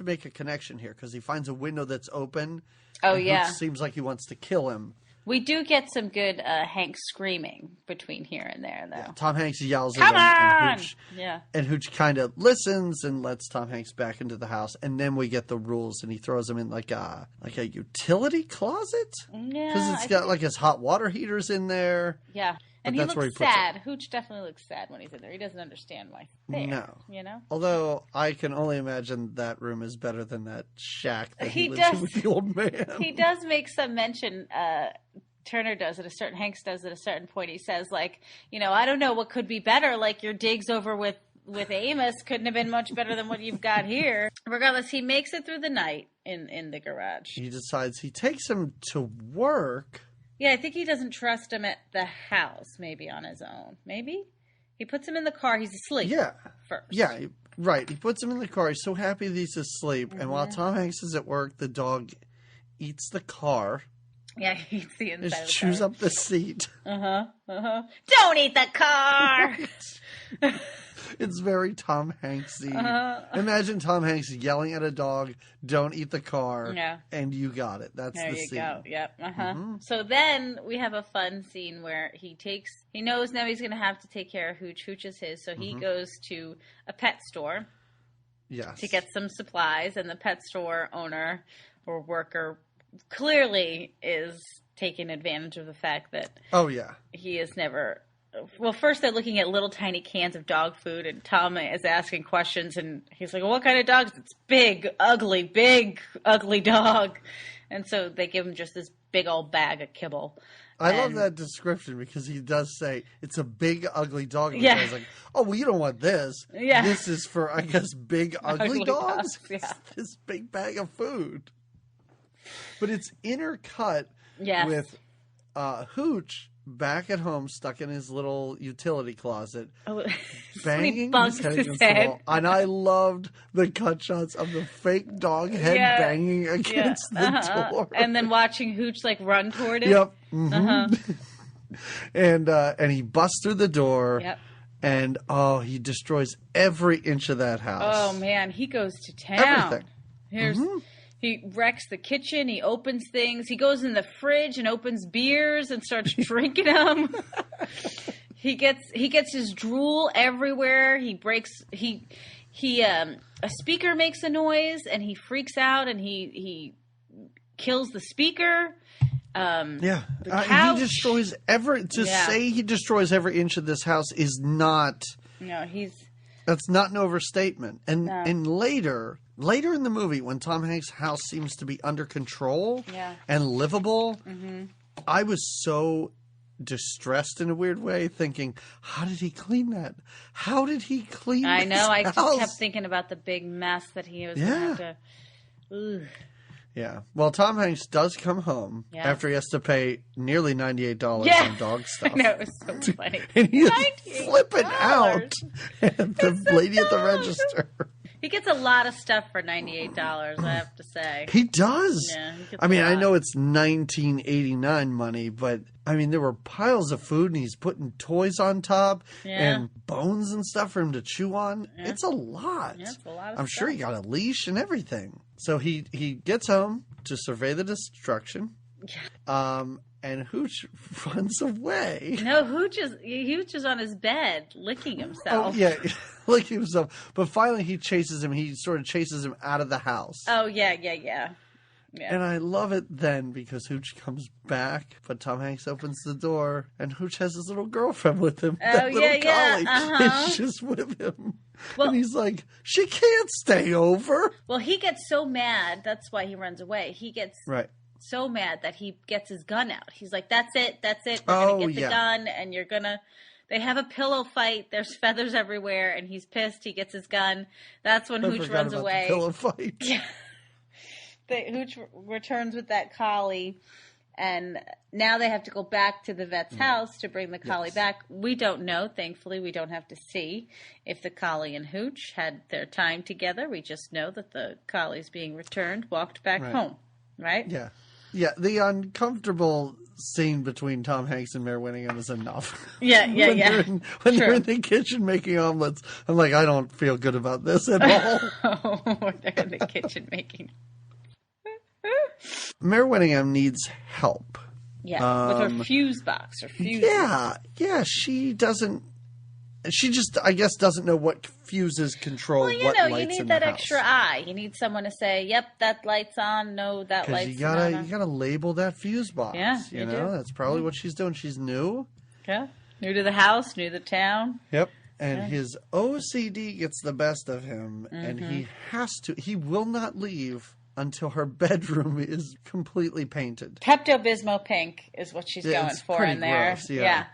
make a connection here because he finds a window that's open. Oh, and yeah. Hooch seems like he wants to kill him. We do get some good Hank screaming between here and there, though. Yeah, Tom Hanks yells Come at him. on! And Hooch kind of listens and lets Tom Hanks back into the house. And then we get the rules and he throws him in like a utility closet. Yeah. Because it's got like his hot water heaters in there. Yeah. And that's he where looks he puts sad. Hooch definitely looks sad when he's in there. He doesn't understand why he's there. No. You know? Although I can only imagine that room is better than that shack that he lives does, in with the old man. He does make some mention, Turner does at a certain, Hanks does at a certain point. He says, like, I don't know what could be better. Like your digs over with Amos couldn't have been much better than what you've got here. Regardless, he makes it through the night in the garage. He decides he takes him to work. Yeah, I think he doesn't trust him at the house, maybe on his own. Maybe? He puts him in the car. He's asleep. Yeah. First. Yeah, right. He puts him in the car. He's so happy that he's asleep. And while Tom Hanks is at work, the dog eats the car. Yeah, he eats the inside of the car. Just chews up the seat. Don't eat the car! It's very Tom Hanksy. Imagine Tom Hanks yelling at a dog, "Don't eat the car," and you got it. That's there the scene. There you go. Yep. So then we have a fun scene where he knows now he's going to have to take care of Hooch. Hooch is his, so he goes to a pet store. Yes. To get some supplies, and the pet store owner or worker clearly is taking advantage of the fact that he is never. Well, first they're looking at little tiny cans of dog food, and Tom is asking questions, and he's like, well, what kind of dog? It's big, ugly dog. And so they give him just this big old bag of kibble. I love that description because he does say it's a big, ugly dog. And the guy's like, oh, well, you don't want this. Yeah. This is for, I guess, big, ugly dogs. Yeah. This big bag of food. But it's intercut with Hooch back at home, stuck in his little utility closet, banging his head against the wall. And I loved the cut shots of the fake dog head banging against the door. And then watching Hooch like run toward it. Yep. And he busts through the door. Yep. And he destroys every inch of that house. Oh man, he goes to town. Everything. He wrecks the kitchen. He opens things. He goes in the fridge and opens beers and starts drinking them. He gets his drool everywhere. He breaks. A speaker makes a noise and he freaks out and he kills the speaker. He destroys say he destroys every inch of this house is not. No, that's not an overstatement. And later in the movie, when Tom Hanks' house seems to be under control and livable, I was so distressed in a weird way, thinking, how did he clean that? How did he clean I know. I house? just kept thinking about the big mess that he was going to have to... Ugh. Yeah. Well, Tom Hanks does come home after he has to pay nearly $98 on dog stuff. I know, it was so funny. And he's flipping out at the lady at the register. He gets a lot of stuff for $98, I have to say. He does. Yeah, I mean, I know it's 1989 money, but I mean, there were piles of food and he's putting toys on top and bones and stuff for him to chew on. Yeah. It's a lot. Yeah, it's a lot of I'm sure he got a leash and everything. So he gets home to survey the destruction. Yeah. And Hooch runs away. No, Hooch is on his bed licking himself. Oh, yeah, licking himself. But finally he chases him. He sort of chases him out of the house. Oh, yeah. And I love it then because Hooch comes back, but Tom Hanks opens the door, and Hooch has his little girlfriend with him. Oh, that little collie Uh-huh. is just with him. Well, and he's like, she can't stay over. Well, he gets so mad. That's why he runs away. He gets so mad that he gets his gun out. He's like, that's it. We're going to get the gun, and you're going to... They have a pillow fight. There's feathers everywhere, and he's pissed. He gets his gun. That's when Hooch runs away. The pillow fight. Yeah. Hooch returns with that collie, and now they have to go back to the vet's house to bring the collie back. We don't know. Thankfully, we don't have to see if the collie and Hooch had their time together. We just know that the collie's being returned, walked back home, right? Yeah. Yeah, the uncomfortable scene between Tom Hanks and Mare Winningham is enough. Yeah. When they're in the kitchen making omelets, I'm like, I don't feel good about this at all. They're in the kitchen making. Mare Winningham needs help. Yeah, with her fuse box or fuse. Yeah, she doesn't. She just, I guess, doesn't know what fuses control what lights in the house. You need that extra eye. You need someone to say, "Yep, that light's on." No, that light's not on. You gotta label that fuse box. Yeah, you know that's probably what she's doing. She's new. Yeah, new to the house, new to the town. Yep. And his OCD gets the best of him, and he will not leave until her bedroom is completely painted. Pepto-Bismol pink is what she's going for in there. Gross, yeah.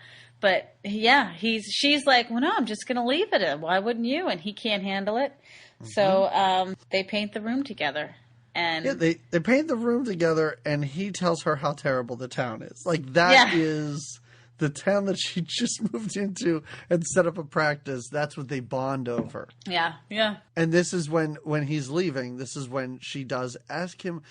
But she's like, well, no, I'm just going to leave it. Why wouldn't you? And he can't handle it. So they paint the room together. And they paint the room together, and he tells her how terrible the town is. Like, that is the town that she just moved into and set up a practice. That's what they bond over. Yeah. And this is when he's leaving, this is when she does ask him.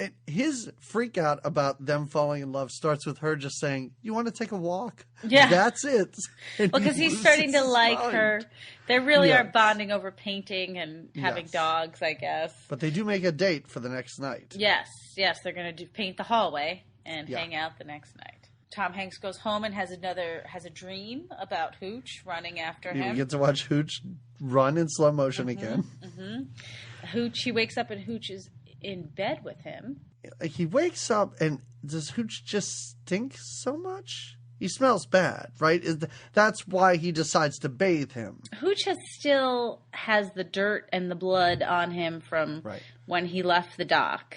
And his freak out about them falling in love starts with her just saying, "You want to take a walk?" Yeah. That's it. Well, because he's starting to like her. They really are bonding over painting and having dogs, I guess. But they do make a date for the next night. Yes. They're going to paint the hallway and hang out the next night. Tom Hanks goes home and has a dream about Hooch running after him. We get to watch Hooch run in slow motion again. Hooch, he wakes up and Hooch is in bed with him. He wakes up, and does Hooch just stink so much? He smells bad, right? That's why he decides to bathe him. Hooch still has the dirt and the blood on him from when he left the dock.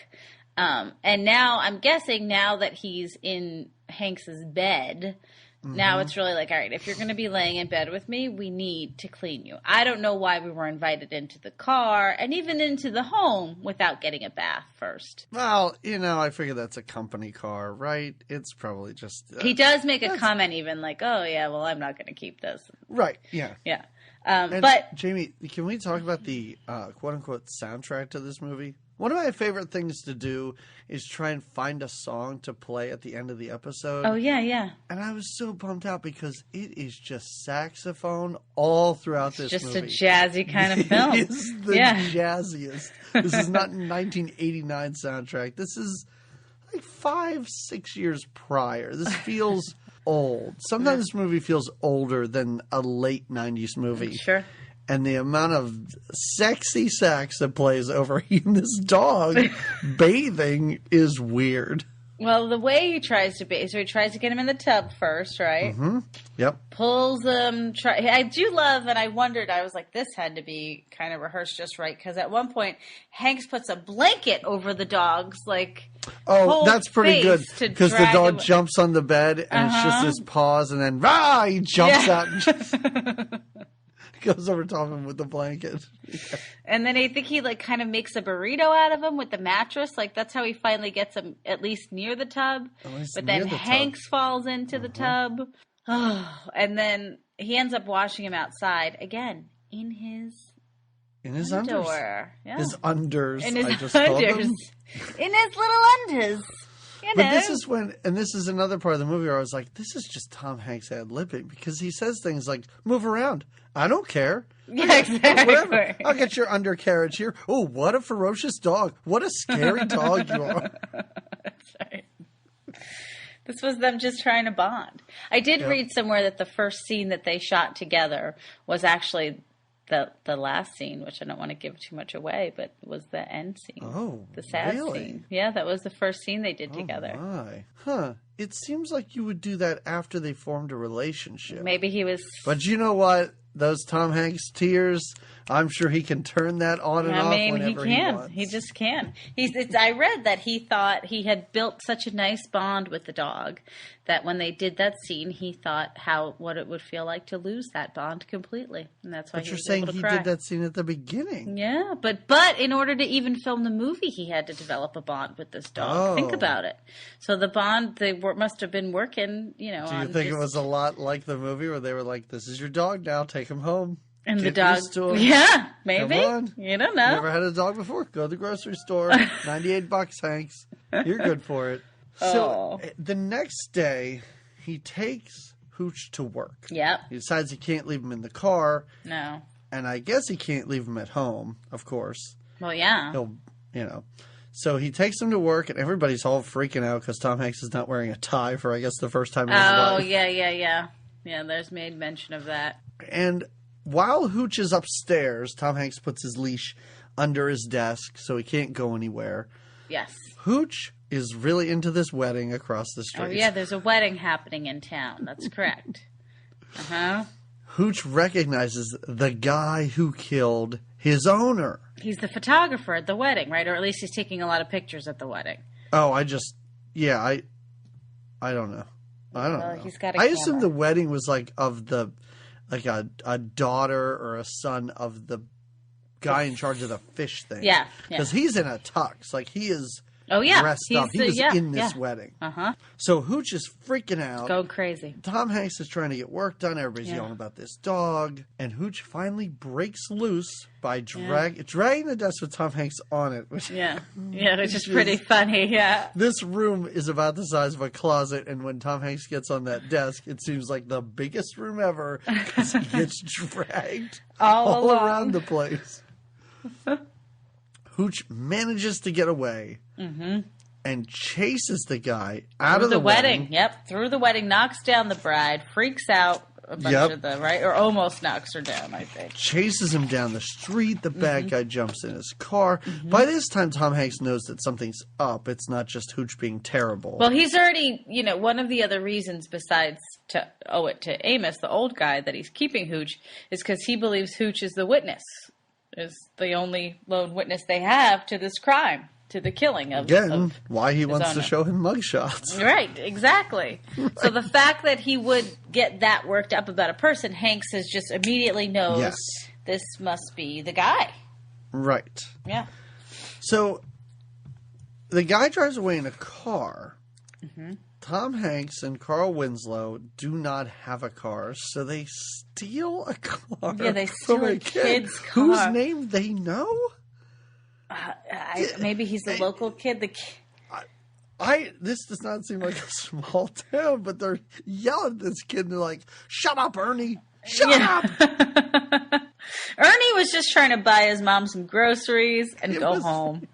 And now, I'm guessing now that he's in Hanks's bed, now it's really like, all right, if you're going to be laying in bed with me, we need to clean you. I don't know why we were invited into the car and even into the home without getting a bath first. Well, I figure that's a company car, right? It's probably just... he does make a comment even like, oh, yeah, well, I'm not going to keep this. Right, yeah. Yeah. But Jamie, can we talk about the quote-unquote soundtrack to this movie? One of my favorite things to do is try and find a song to play at the end of the episode. Oh, yeah. And I was so bummed out because it is just saxophone all throughout this movie. Just a jazzy kind of film. It is the jazziest. This is not a 1989 soundtrack. This is like 5-6 years prior. This feels old. Sometimes this movie feels older than a late 90s movie. Sure. And the amount of sexy sax that plays over him, this dog bathing is weird. Well, the way he tries to bathe, so he tries to get him in the tub first, right? Mm-hmm. Yep. Pulls him. I do love, and I wondered, I was like, this had to be kind of rehearsed just right, because at one point, Hanks puts a blanket over the dogs, like... Oh, that's pretty good face to because the drag dog him- jumps on the bed and it's just his paws, and then he jumps out and just goes over top of him with the blanket. And then I think he like kind of makes a burrito out of him with the mattress. Like that's how he finally gets him at least near the tub. But then Hanks falls into the tub. Oh, and then he ends up washing him outside again in his underwear. Yeah. His unders. In his I just called them. In his little unders. You But know. this is when, and this is another part of the movie where I was like, this is just Tom Hanks ad-libbing, because he says things like, move around. I don't care. Yeah, exactly. Whatever. I'll get your undercarriage here. Oh, what a ferocious dog. What a scary dog you are. That's right. This was them just trying to bond. I did read somewhere that the first scene that they shot together was actually the last scene, which I don't want to give too much away, but was the end scene. Oh, the sad really? scene. Yeah, that was the first scene they did together. My. Huh. It seems like you would do that after they formed a relationship. Maybe he was... But you know what? Those Tom Hanks tears, I'm sure he can turn that on and off whenever he wants. He just can. I read that he thought he had built such a nice bond with the dog that when they did that scene, he thought what it would feel like to lose that bond completely, and that's why. But he you're was saying able to he cry. did that scene at the beginning. Yeah, but in order to even film the movie, he had to develop a bond with this dog. Think about it. So the bond must have been working. Do you think it was a lot like the movie where they were like, "This is your dog now. Take him home." And Get the dog, used to him. yeah, maybe. Come on. You don't know. Never had a dog before? Go to the grocery store. $98, Hanks. You're good for it. So the next day, he takes Hooch to work. Yep. He decides he can't leave him in the car. No. And I guess he can't leave him at home, of course. Well, yeah. So he takes him to work, and everybody's all freaking out because Tom Hanks is not wearing a tie for, I guess, the first time in his life. Oh, yeah. Yeah, there's made mention of that. And while Hooch is upstairs, Tom Hanks puts his leash under his desk so he can't go anywhere. Yes. Hooch is really into this wedding across the street. Oh, yeah, there's a wedding happening in town. That's correct. Uh-huh. Hooch recognizes the guy who killed his owner. He's the photographer at the wedding, right? Or at least he's taking a lot of pictures at the wedding. Oh, I don't know. I don't know. He's got a I camera. assume the wedding was like a daughter or a son of the guy in charge of the fish thing. Yeah. Because he's in a tux. Like, he is dressed up. He was in this wedding. Uh-huh. So Hooch is freaking out. Going crazy. Tom Hanks is trying to get work done. Everybody's yelling about this dog. And Hooch finally breaks loose by dragging the desk with Tom Hanks on it. Which, which is pretty funny, yeah. This room is about the size of a closet, and when Tom Hanks gets on that desk, it seems like the biggest room ever because he gets dragged all around the place. Hooch manages to get away and chases the guy out of the wedding. Yep, through the wedding, knocks down the bride, freaks out a bunch of the, right? Or almost knocks her down, I think. Chases him down the street. The bad guy jumps in his car. By this time, Tom Hanks knows that something's up. It's not just Hooch being terrible. Well, he's already, one of the other reasons besides to owe it to Amos, the old guy, that he's keeping Hooch is because he believes Hooch is the witness, is the only lone witness they have to this crime. To the killing of why he wants owner. to show him mugshots. Right, exactly. Right. So the fact that he would get that worked up about a person, Hanks has just immediately knows this must be the guy. Right. Yeah. So the guy drives away in a car. Tom Hanks and Carl Winslow do not have a car, so they steal a car. Yeah, they steal a kid's car. Whose name they know? Maybe he's the local kid. This does not seem like a small town, but they're yelling at this kid and they're like, "Shut up, Ernie! Shut up!" Ernie was just trying to buy his mom some groceries and go home.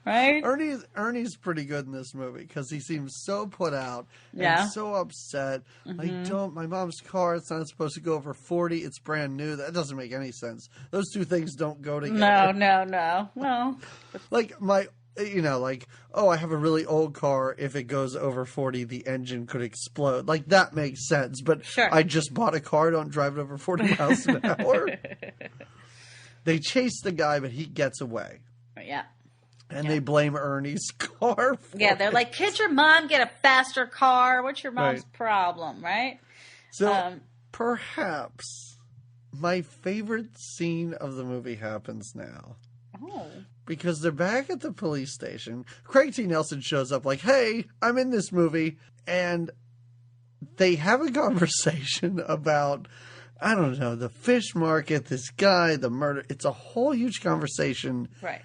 Right? Ernie's pretty good in this movie because he seems so put out and so upset. Like, my mom's car, it's not supposed to go over 40. It's brand new. That doesn't make any sense. Those two things don't go together. No. Like I have a really old car. If it goes over 40, the engine could explode. Like, that makes sense. But I just bought a car. Don't drive it over 40 miles an hour. They chase the guy, but he gets away. Yeah. And they blame Ernie's car for they're it. like, "Could your mom get a faster car? What's your mom's problem?" Right? So perhaps my favorite scene of the movie happens now. Oh. Because they're back at the police station. Craig T. Nelson shows up like, "Hey, I'm in this movie." And they have a conversation about, I don't know, the fish market, this guy, the murder. It's a whole huge conversation. Right.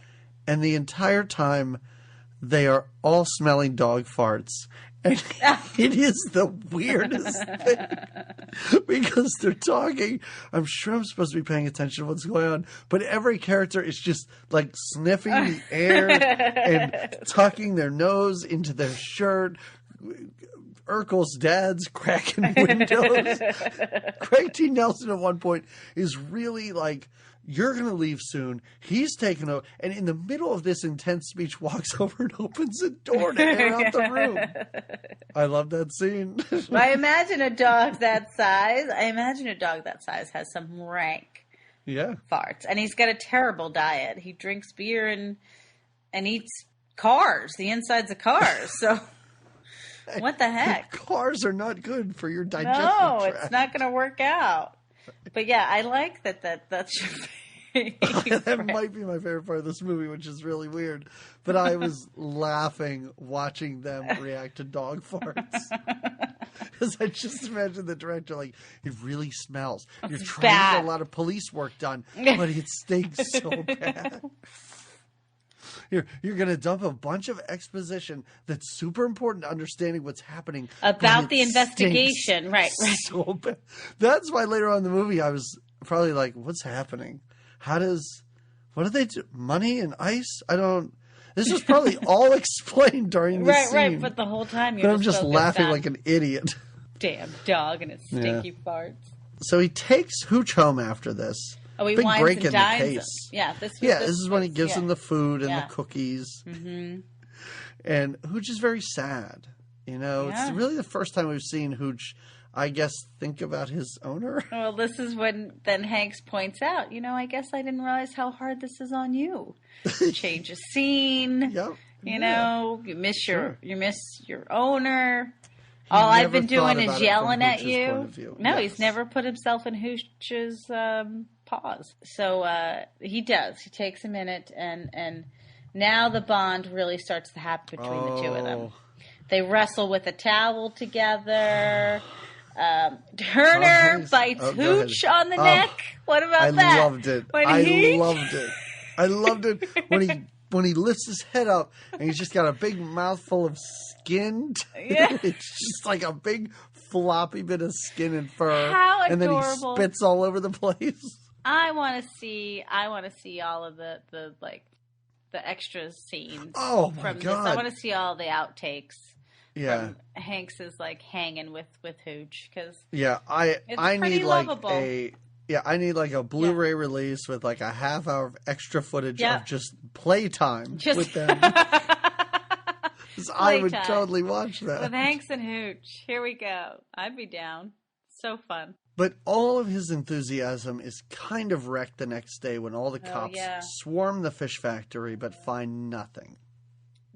And the entire time, they are all smelling dog farts. And it is the weirdest thing. Because they're talking. I'm sure I'm supposed to be paying attention to what's going on. But every character is just like sniffing the air and tucking their nose into their shirt. Urkel's dad's cracking windows. Craig T. Nelson at one point is really like, "You're going to leave soon." He's taken over. And in the middle of this intense speech, walks over and opens the door to air out the room. I love that scene. I imagine a dog that size has some rank farts. And he's got a terrible diet. He drinks beer and eats cars, the insides of cars. So what the heck? Cars are not good for your digestive tract. It's not going to work out. But yeah, I like that's your favorite. That might be my favorite part of this movie, which is really weird. But I was laughing watching them react to dog farts. Because I just imagine the director like, "It really smells. You're trying to get a lot of police work done, but it stinks so bad. You're going to dump a bunch of exposition that's super important to understanding what's happening about the investigation." Right. So bad. That's why later on in the movie I was probably like, "What's happening? What do they do? Money and ice? This was probably all explained during the scene." Right. But the whole time I'm just laughing like an idiot. Damn dog and its stinky farts. So he takes Hooch home after this. Oh, he big wines break and in the dines case. him. This is when he gives him the food and the cookies. Mm-hmm. And Hooch is very sad. It's really the first time we've seen Hooch, I guess, think about his owner. Well, this is when then Hanks points out, "I guess I didn't realize how hard this is on you. Change a scene. Yep. You miss your owner. All I've been doing is yelling at you." No, he's never put himself in Hooch's paws. So he does. He takes a minute, and now the bond really starts to happen between the two of them. They wrestle with a towel together. Turner bites Hooch on the neck. What about that? I loved it. I loved it when he lifts his head up and he's just got a big mouthful of skin. It's just like a big floppy bit of skin and fur. How adorable. And then he spits all over the place. I want to see all of the extra scenes. Oh my from God. This. I want to see all the outtakes. Yeah. Hanks is like hanging with Hooch because I need like lovable. I need like a Blu-ray release with like a half hour of extra footage of just playtime with them. I would totally watch that. With Hanks and Hooch. Here we go. I'd be down. So fun. But all of his enthusiasm is kind of wrecked the next day when all the cops swarm the fish factory but find nothing.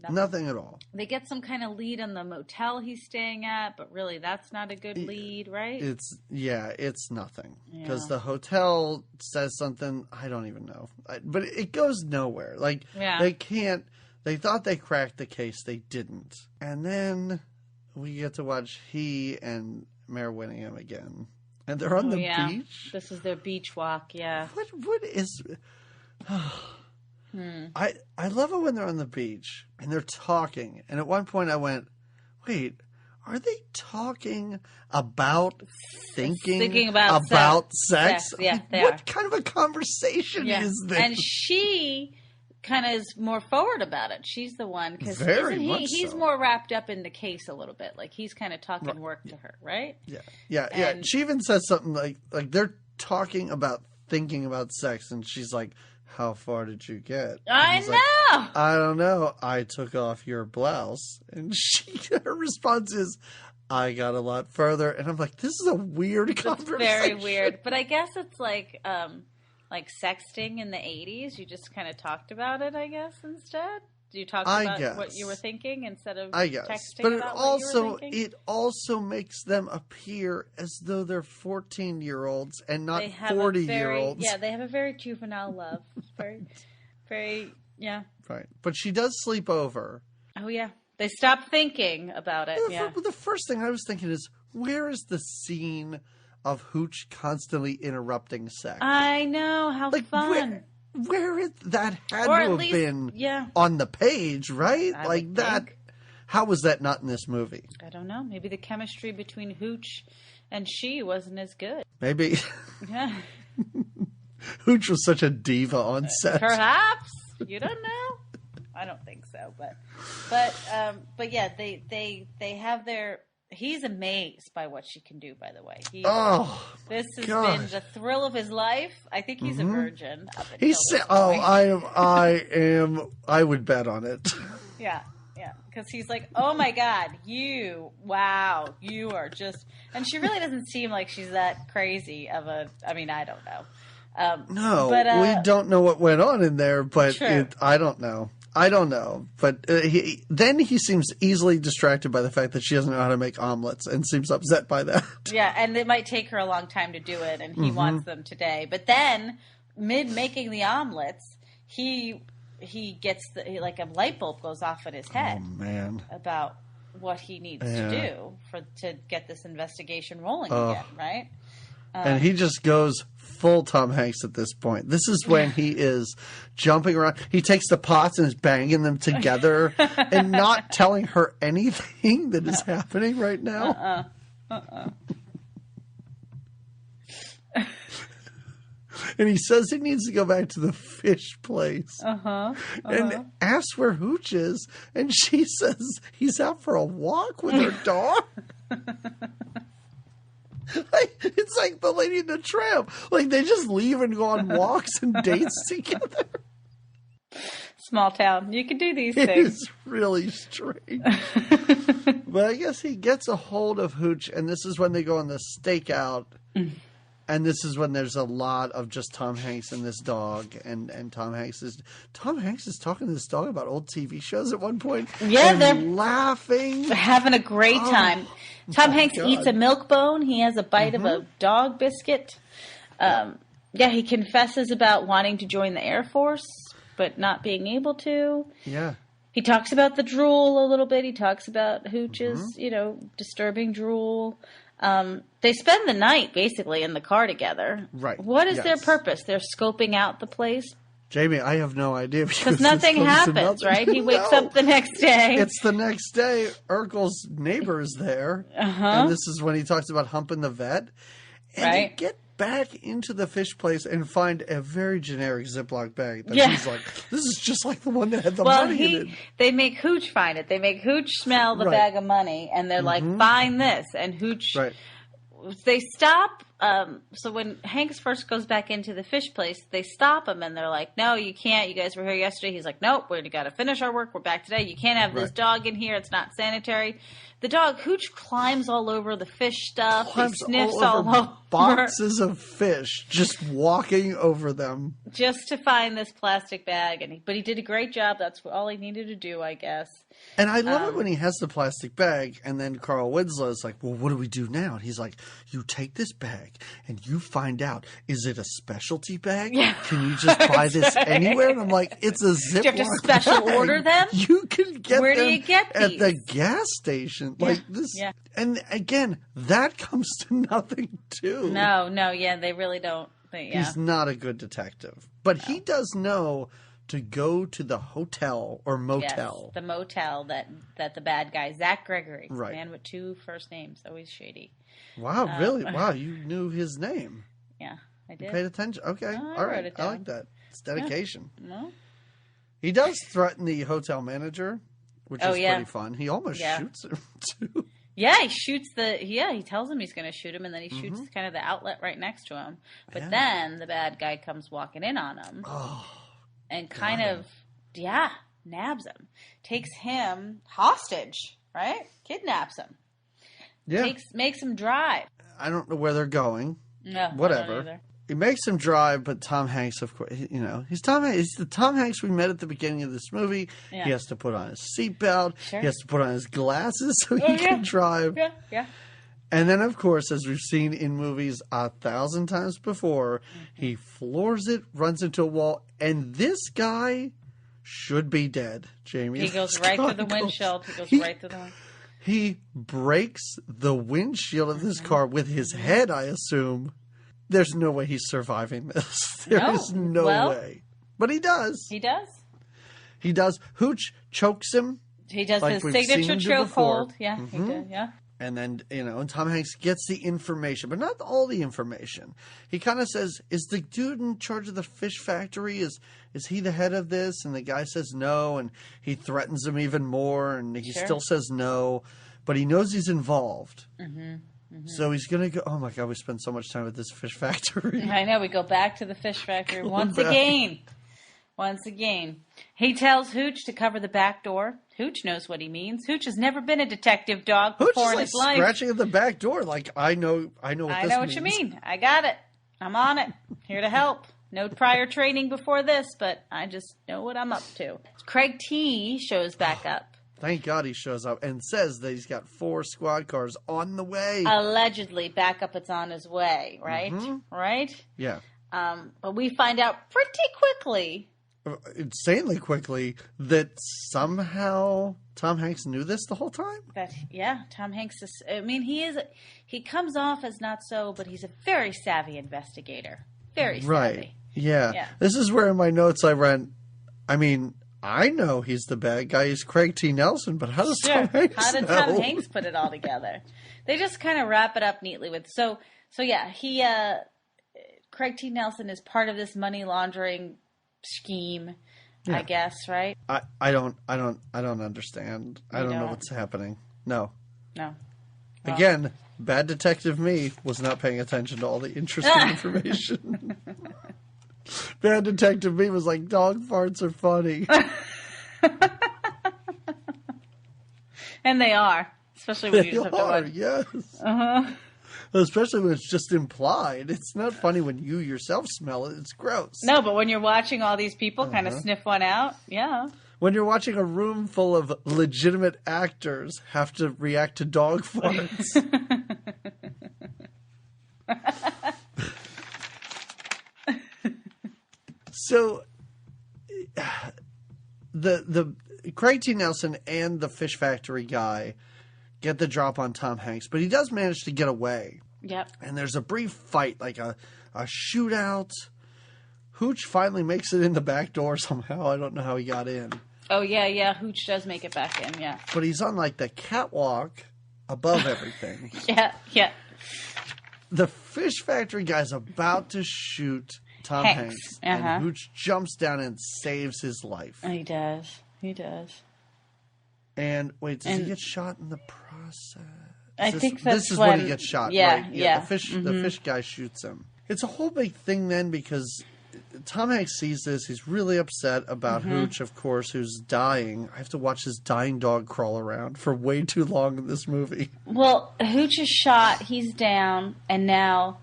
Nothing at all. They get some kind of lead on the motel he's staying at, but really that's not a good lead, right? It's nothing. Because the hotel says something, I don't even know. But it goes nowhere. Like, they can't, they thought they cracked the case, they didn't. And then we get to watch he and Mayor Winningham again. And they're on the beach. This is their beach walk, What is... I love it when they're on the beach and they're talking. And at one point I went, wait, are they talking about thinking about sex? Yeah, what kind of a conversation is this? And she kind of is more forward about it. She's the one because he's more wrapped up in the case a little bit. Like he's kind of talking work to her, right? Yeah. She even says something like they're talking about thinking about sex, and she's like, "How far did you get?" I know. Like, I don't know. I took off your blouse, and her response is, "I got a lot further." And I'm like, "This is a weird conversation." Very weird, but I guess it's like sexting in the 80s. You just kind of talked about it, I guess, instead. You talked I about guess. what you were thinking instead of I guess. texting But about what you were thinking? it also makes them appear as though they're 14-year-olds and not 40-year-olds. Yeah, they have a very juvenile love. Very, very, yeah. Right. But she does sleep over. Oh, yeah. They stop thinking about it, yeah. The first thing I was thinking is, where is the scene of Hooch constantly interrupting sex? I know, how fun. Where that had Or to at have least- been yeah. on the page, right? I Like would that. think. How was that not in this movie? I don't know. Maybe the chemistry between Hooch and she wasn't as good. Maybe Yeah. Hooch was such a diva on set. Perhaps. You don't know. I don't think so, but yeah, they have their. He's amazed by what she can do. By the way, this has been the thrill of his life. I think he's a virgin. Up until this point. I would bet on it. Yeah, because he's like, oh my God, you are just, and she really doesn't seem like she's that crazy of a. I mean, I don't know. No, but, we don't know what went on in there, but I don't know. But then he seems easily distracted by the fact that she doesn't know how to make omelets and seems upset by that. Yeah, and it might take her a long time to do it, and he wants them today. But then, mid making the omelets, he gets like a light bulb goes off in his head. Oh man! About what he needs to do to get this investigation rolling again, right? And he just goes full Tom Hanks at this point. This is when he is jumping around. He takes the pots and is banging them together and not telling her anything that is happening right now. And he says he needs to go back to the fish place. And asks where Hooch is. And she says he's out for a walk with her dog. It's like the Lady and the Tramp. Like, they just leave and go on walks and dates together. Small town. You can do these things. It's really strange. But I guess he gets a hold of Hooch, and this is when they go on the stakeout. And this is when there's a lot of just Tom Hanks and this dog, and Tom Hanks is talking to this dog about old TV shows at one point. Yeah, and they're laughing. They're having a great time. Tom Hanks eats a milk bone. He has a bite of a dog biscuit. He confesses about wanting to join the Air Force, but not being able to. Yeah. He talks about the drool a little bit. He talks about Hooch's, disturbing drool. They spend the night basically in the car together. Right. What is their purpose? They're scoping out the place. Jamie, I have no idea. Because nothing happens, right? He wakes up the next day. It's the next day. Urkel's neighbor is there. And this is when he talks about humping the vet. And they get back into the fish place and find a very generic Ziploc bag. That he's like, this is just like the one that had the money in it. They make Hooch find it. They make Hooch smell the bag of money. And they're like, find this. And Hooch... Right. They stop. So when Hanks first goes back into the fish place, they stop him and they're like, no, you can't. You guys were here yesterday. He's like, nope, we got to finish our work. We're back today. You can't have this dog in here. It's not sanitary. The dog, Hooch, climbs all over the fish stuff. He sniffs all over boxes of fish, just walking over them. Just to find this plastic bag. But he did a great job. That's all he needed to do, I guess. And I love it when he has the plastic bag, and then Carl Winslow is like, well, what do we do now? And he's like, you take this bag, and you find out, is it a specialty bag? Yeah. Can you just buy this anywhere? And I'm like, it's a Ziploc bag. Do you have to special order them? You can get Where them do you get these? at the gas station. Like this. Yeah. And again, that comes to nothing, too. No, they really don't. He's not a good detective. But he does know to go to the hotel or motel. Yes, the motel that the bad guy, Zach Gregory, right. Man with two first names, always shady. Wow, really? Wow, you knew his name. Yeah, I did. You paid attention? Okay, all right. I like that. It's dedication. Yeah. No? He does threaten the hotel manager, which is pretty fun. He almost shoots him, too. Yeah, he shoots he tells him he's going to shoot him, and then he shoots kind of the outlet right next to him. But then the bad guy comes walking in on him. Oh. And kind of, nabs him. Takes him hostage, right? Kidnaps him. Yeah. Makes him drive. I don't know where they're going. No. Whatever. he makes him drive, but Tom Hanks, of course, you know, he's the Tom Hanks we met at the beginning of this movie. Yeah. He has to put on his seatbelt. Sure. He has to put on his glasses so he can drive. Yeah. And then, of course, as we've seen in movies 1,000 times before, he floors it, runs into a wall, and this guy should be dead, Jamie. He goes right through the windshield. He breaks the windshield of this car with his head, I assume. There's no way he's surviving this. There is no way. But he does. He does. He does. Hooch chokes him. He does his signature chokehold. Yeah, he did. Yeah. And then, you know, and Tom Hanks gets the information, but not all the information. He kind of says, is the dude in charge of the fish factory, is he the head of this? And the guy says no, and he threatens him even more, and he still says no, but he knows he's involved. So he's going to go, oh my God, we spend so much time at this fish factory. I know, we go back to the fish factory once again. He tells Hooch to cover the back door. Hooch knows what he means. Hooch has never been a detective dog before in his life. Scratching at the back door, like I know what this means. I know what you mean. I got it. I'm on it. Here to help. No prior training before this, but I just know what I'm up to. Craig T shows back up. Thank God he shows up and says that he's got 4 squad cars on the way. Allegedly, backup is on his way, right? Right? Yeah. But we find out pretty quickly, insanely quickly, that somehow Tom Hanks knew this the whole time? Tom Hanks is, he comes off as not so, but he's a very savvy investigator. Very savvy. Right. Yeah. This is where in my notes I read, I know he's the bad guy. He's Craig T. Nelson, but how does Tom Hanks know? Tom Hanks put it all together? They just kind of wrap it up neatly with Craig T. Nelson is part of this money laundering scheme, I guess, right? I don't understand. I don't know what's happening. No. Well, again, bad detective me was not paying attention to all the interesting information. Bad detective me was like, dog farts are funny. And they are. Especially when you just have to watch. Yes. Especially when it's just implied. It's not funny when you yourself smell it. It's gross. No, but when you're watching all these people kind of sniff one out, when you're watching a room full of legitimate actors have to react to dog farts. So, the Craig T. Nelson and the fish factory guy get the drop on Tom Hanks, but he does manage to get away. Yep. And there's a brief fight, like a shootout. Hooch finally makes it in the back door somehow. I don't know how he got in. Oh, yeah. Hooch does make it back in, yeah. But he's on, like, the catwalk above everything. Yeah. The fish factory guy's about to shoot Tom Hanks. And Hooch jumps down and saves his life. He does. And wait, does he get shot in the process? This is when he gets shot. Yeah, right? The fish guy shoots him. It's a whole big thing then because Tom Hanks sees this. He's really upset about Hooch, of course, who's dying. I have to watch his dying dog crawl around for way too long in this movie. Well, Hooch is shot. He's down, and now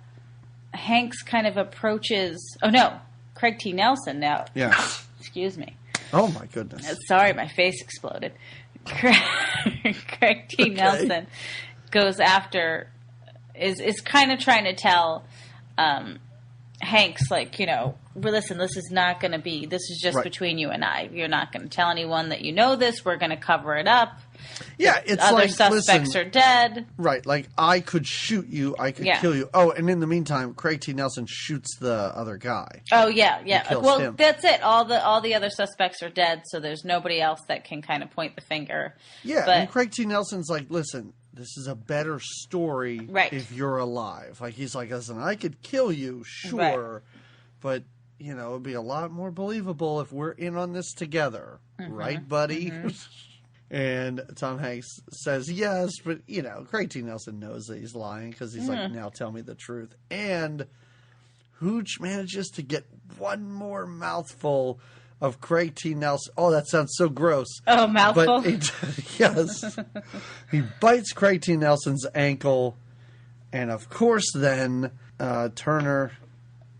Hanks kind of approaches. Oh no, Craig T. Nelson now. Yeah. Excuse me. Oh my goodness. Sorry, my face exploded. Craig T. Nelson goes after, is kind of trying to tell Hanks, like, listen, this is not going to be, this is just between you and I. You're not going to tell anyone that you know this. We're going to cover it up. Yeah, it's other like, suspects are dead. Right, like, I could shoot you, I could kill you. Oh, and in the meantime, Craig T. Nelson shoots the other guy. Oh, yeah. Well, him. That's it. All the other suspects are dead, so there's nobody else that can kind of point the finger. Yeah, and Craig T. Nelson's like, listen, this is a better story if you're alive. Like, he's like, listen, I could kill you, sure, but, it would be a lot more believable if we're in on this together. Right, buddy? And Tom Hanks says yes, but, Craig T. Nelson knows that he's lying because he's like, now tell me the truth. And Hooch manages to get one more mouthful of Craig T. Nelson. Oh, that sounds so gross. Oh, mouthful? But yes. He bites Craig T. Nelson's ankle. And, of course, then Turner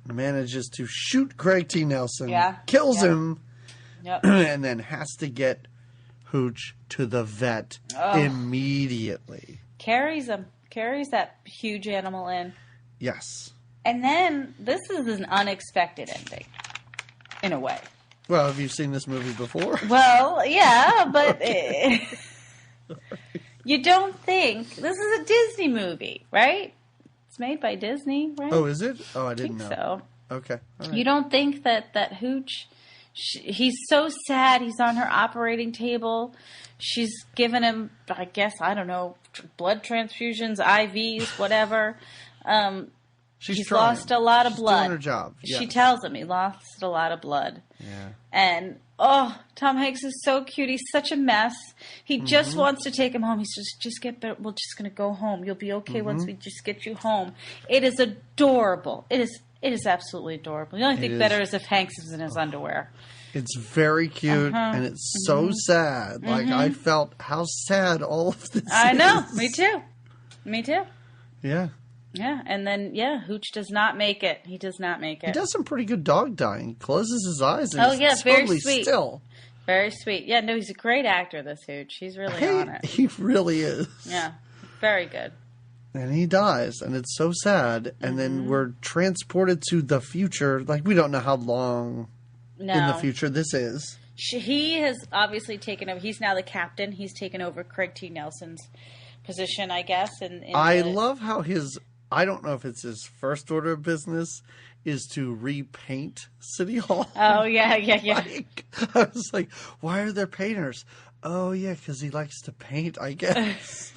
manages to shoot Craig T. Nelson, kills Yep. him, Yep. and then has to get Hooch to the vet immediately. Carries that huge animal in. Yes. And then this is an unexpected ending, in a way. Well, have you seen this movie before? Well, yeah, but you don't think this is a Disney movie, right? It's made by Disney, right? Oh, is it? Oh, I didn't know. So. Okay. All right. You don't think that Hooch, he's so sad. He's on her operating table. She's given him, I guess, I don't know, blood transfusions, IVs, whatever. He's lost a lot of blood. She's doing her job. Yes. She tells him he lost a lot of blood. Yeah. And, Tom Hanks is so cute. He's such a mess. He just wants to take him home. He's just get better. We're just going to go home. You'll be okay once we just get you home. It is adorable. It is absolutely adorable. The only thing better is if Hanks is in his underwear. It's very cute, and it's so sad. Like, I felt how sad all of this I know. is. Me too. Me too. Yeah. Yeah, and then, Hooch does not make it. He does not make it. He does some pretty good dog dying. He closes his eyes and he's very totally sweet. still. Very sweet. Yeah, no, he's a great actor, this Hooch. He's really on it. He really is. Yeah, very good. And he dies, and it's so sad. And then we're transported to the future. Like, we don't know how long in the future this is. He has obviously taken over. He's now the captain. He's taken over Craig T. Nelson's position, I guess. I love how I don't know if it's his first order of business is to repaint City Hall. Oh, yeah. I was like, why are there painters? Oh, yeah, because he likes to paint, I guess.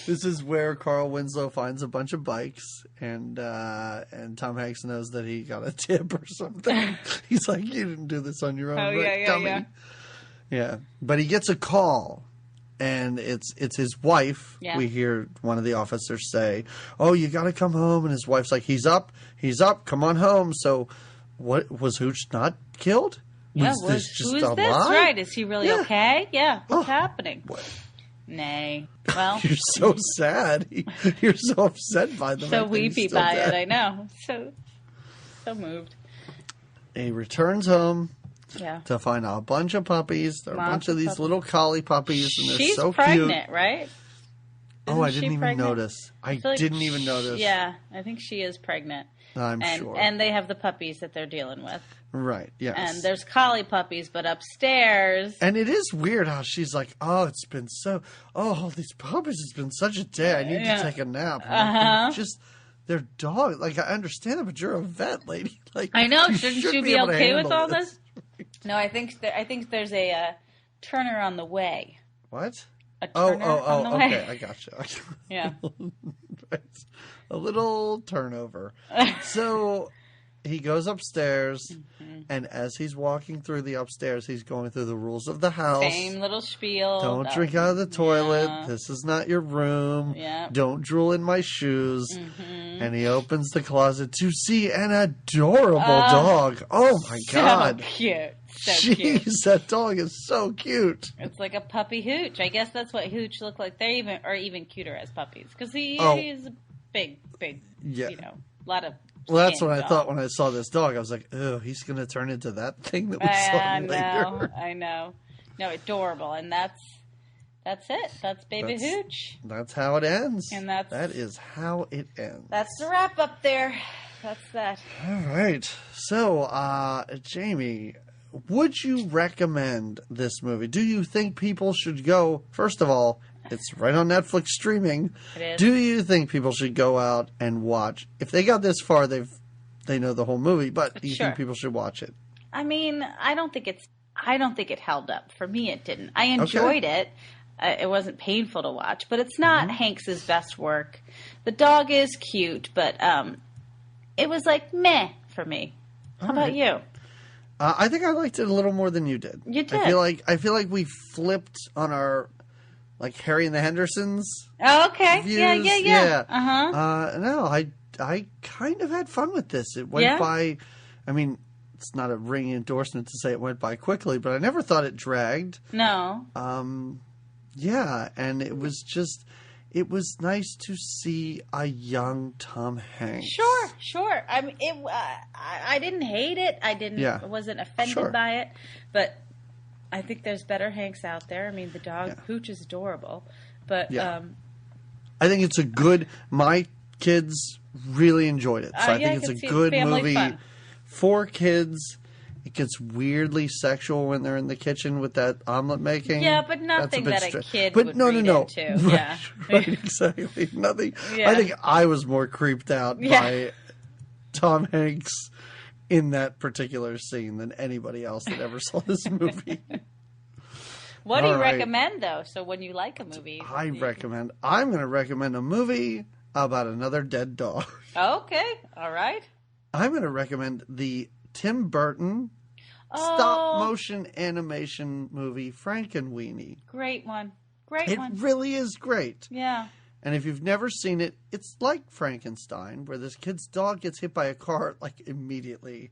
This is where Carl Winslow finds a bunch of bikes, and Tom Hanks knows that he got a tip or something. He's like, you didn't do this on your own, right, dummy? Yeah, but he gets a call. And it's his wife. Yeah. We hear one of the officers say, "Oh, you got to come home." And his wife's like, "He's up. Come on home." So, what was Hooch not killed? Was this just who is a this? lie? Right? Is he really okay? Yeah. What's happening? What? Nay. Well, You're so sad. You're so upset by the so weepy by it. I know. So moved. He returns home. Yeah. To find a bunch of puppies. There are a bunch of these little collie puppies, and they're She's so pregnant, cute. Right? I didn't even notice. I didn't even notice. Yeah, I think she is pregnant. I'm sure. And they have the puppies that they're dealing with. Right, yes. And there's collie puppies, but upstairs. And it is weird how she's like, all these puppies, it's been such a day. I need to take a nap. They're dogs. Like, I understand it, but you're a vet, lady. Like, I know. Shouldn't you be okay with all this? Right. No, I think there's a Turner on the way. What? A Turner on the way. Okay, I gotcha. Yeah. Right. A little turnover. So he goes upstairs, and as he's walking through the upstairs, he's going through the rules of the house. Same little spiel. Don't drink out of the toilet. This is not your room. Yeah. Don't drool in my shoes. And he opens the closet to see an adorable dog. Oh my God. So cute. So Jeez, cute. that dog is so cute. It's like a puppy Hooch. I guess that's what Hooch look like. They are even cuter as puppies because he's a big, lot of. Well, that's what I thought when I saw this dog. I was like, oh, he's going to turn into that thing that we saw later. I know. No, adorable. And that's it. That's baby Hooch. That's how it ends. And that is how it ends. That's the wrap up there. That's that. All right. So, Jamie, would you recommend this movie? Do you think people should go? First of all, it's right on Netflix streaming. It is. Do you think people should go out and watch? If they got this far, they know the whole movie. But do you think people should watch it? I mean, I don't think it held up. For me, it didn't. I enjoyed it. It wasn't painful to watch, but it's not Hanks's best work. The dog is cute, but it was like meh for me. How about you? I think I liked it a little more than you did. You did. I feel like we flipped on our Harry and the Hendersons. Oh, okay. Views. Yeah. Uh-huh. No, I kind of had fun with this. It went by. I mean, it's not a ringing endorsement to say it went by quickly, but I never thought it dragged. No. Yeah, and it was just. it was nice to see a young Tom Hanks. Sure. I mean, I didn't hate it. I wasn't offended by it. But I think there's better Hanks out there. I mean, the dog Hooch is adorable. But I think it's a good. My kids really enjoyed it, so I think it's a good movie fun. For kids. It gets weirdly sexual when they're in the kitchen with that omelet making. Yeah, but nothing that a kid would no. read into. Right, right, exactly. Nothing. Yeah. I think I was more creeped out by Tom Hanks in that particular scene than anybody else that ever saw this movie. What do you recommend, though? So when you like a movie... I'm going to recommend a movie about another dead dog. Okay, all right. I'm going to recommend the Tim Burton stop-motion animation movie, Frankenweenie. Great one. It really is great. Yeah. And if you've never seen it, it's like Frankenstein, where this kid's dog gets hit by a car, like, immediately.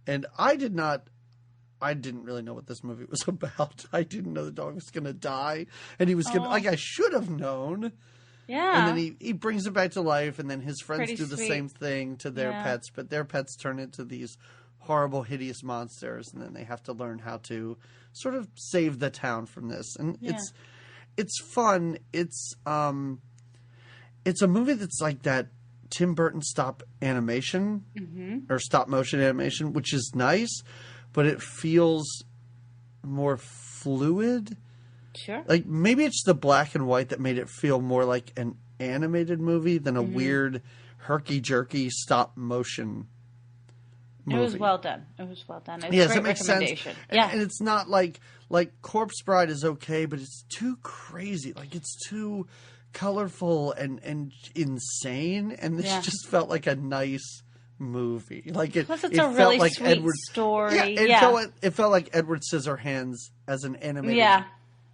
And I didn't really know what this movie was about. I didn't know the dog was going to die. And he was going to, like, I should have known. Yeah. And then he brings it back to life, and then his friends do the sweet. same thing to their pets, but their pets turn into these horrible, hideous monsters, and then they have to learn how to sort of save the town from this. And it's fun. It's a movie that's like that Tim Burton stop animation or stop motion animation, which is nice, but it feels more fluid. Sure. Like, maybe it's the black and white that made it feel more like an animated movie than a weird, herky-jerky stop-motion movie. It was well done. It's yes, a great it makes sense. And it's not like Corpse Bride is okay, but it's too crazy. Like, it's too colorful and insane, and this just felt like a nice movie. Like it, plus it's it a felt really like sweet story. It felt like Edward Scissorhands as an animated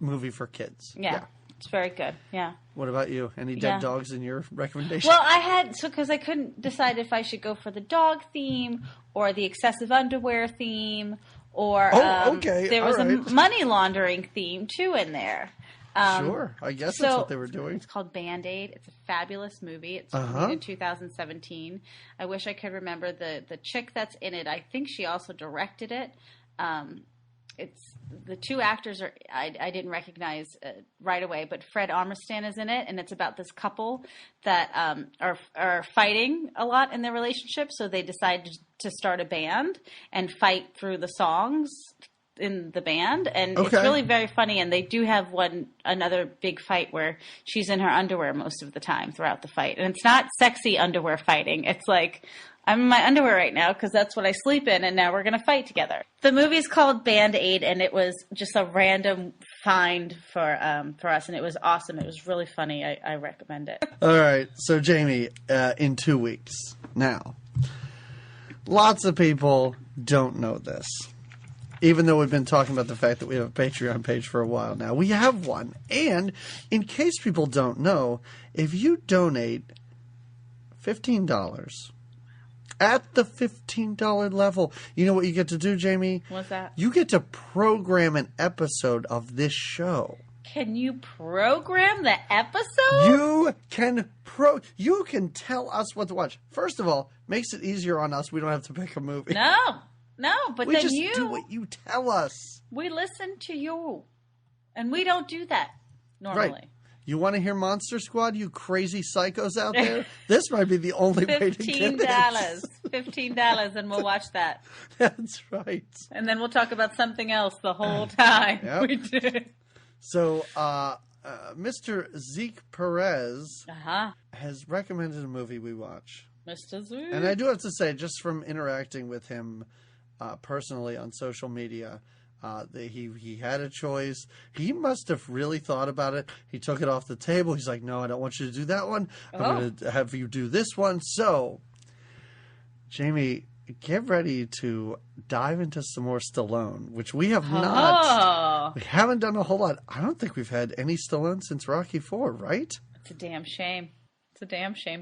movie for kids. Yeah. It's very good. Yeah. What about you? Any dead dogs in your recommendation? Well, I had because I couldn't decide if I should go for the dog theme or the excessive underwear theme or there was a money laundering theme too in there. Sure, I guess that's what they were doing. It's called Band-Aid. It's a fabulous movie. It's released in 2017. I wish I could remember the chick that's in it. I think she also directed it. It's the two actors are I didn't recognize right away, but Fred Armisen is in it, and it's about this couple that are fighting a lot in their relationship, so they decide to start a band and fight through the songs in the band, and it's really very funny. And they do have another big fight where she's in her underwear most of the time throughout the fight, and it's not sexy underwear fighting. It's like, I'm in my underwear right now because that's what I sleep in, and now we're going to fight together. The movie's called Band-Aid, and it was just a random find for us, and it was awesome. It was really funny. I recommend it. All right. So, Jamie, in 2 weeks now, lots of people don't know this. Even though we've been talking about the fact that we have a Patreon page for a while now. We have one. And in case people don't know, if you donate $15... at the $15 level, you know what you get to do, Jamie? What's that? You get to program an episode of this show. Can you program the episode? You can tell us what to watch. First of all, makes it easier on us. We don't have to pick a movie. No, but we then just do what you tell us. We listen to you, and we don't do that normally. Right. You want to hear Monster Squad, you crazy psychos out there? This might be the only way to get it. $15, and we'll watch that. That's right. And then we'll talk about something else the whole time. Yep. We did. So, Mr. Zeke Perez has recommended a movie we watch. Mr. Zeke. And I do have to say, just from interacting with him personally on social media, that he had a choice. He must have really thought about it. He took it off the table. He's like, no, I don't want you to do that one. I'm going to have you do this one. So, Jamie, get ready to dive into some more Stallone, which we have not. We haven't done a whole lot. I don't think we've had any Stallone since Rocky IV, right? It's a damn shame.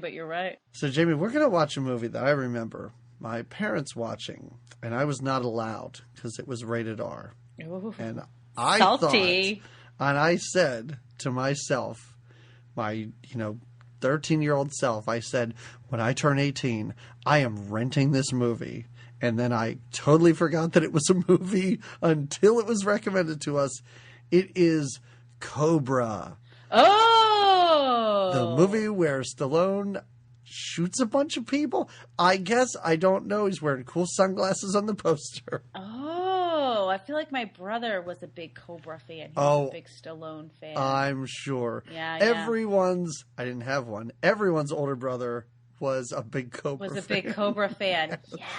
But you're right. So, Jamie, we're going to watch a movie that I remember my parents watching, and I was not allowed because it was rated R. Ooh, and I salty. thought, and I said to myself, my, 13-year-old self, I said, when I turn 18, I am renting this movie. And then I totally forgot that it was a movie until it was recommended to us. It is Cobra. Oh! The movie where Stallone shoots a bunch of people. I guess, I don't know. He's wearing cool sunglasses on the poster. Oh, I feel like my brother was a big Cobra fan. He was a big Stallone fan. I'm sure. Yeah. I didn't have one. Everyone's older brother was a big Cobra fan. Big Cobra fan. Yes.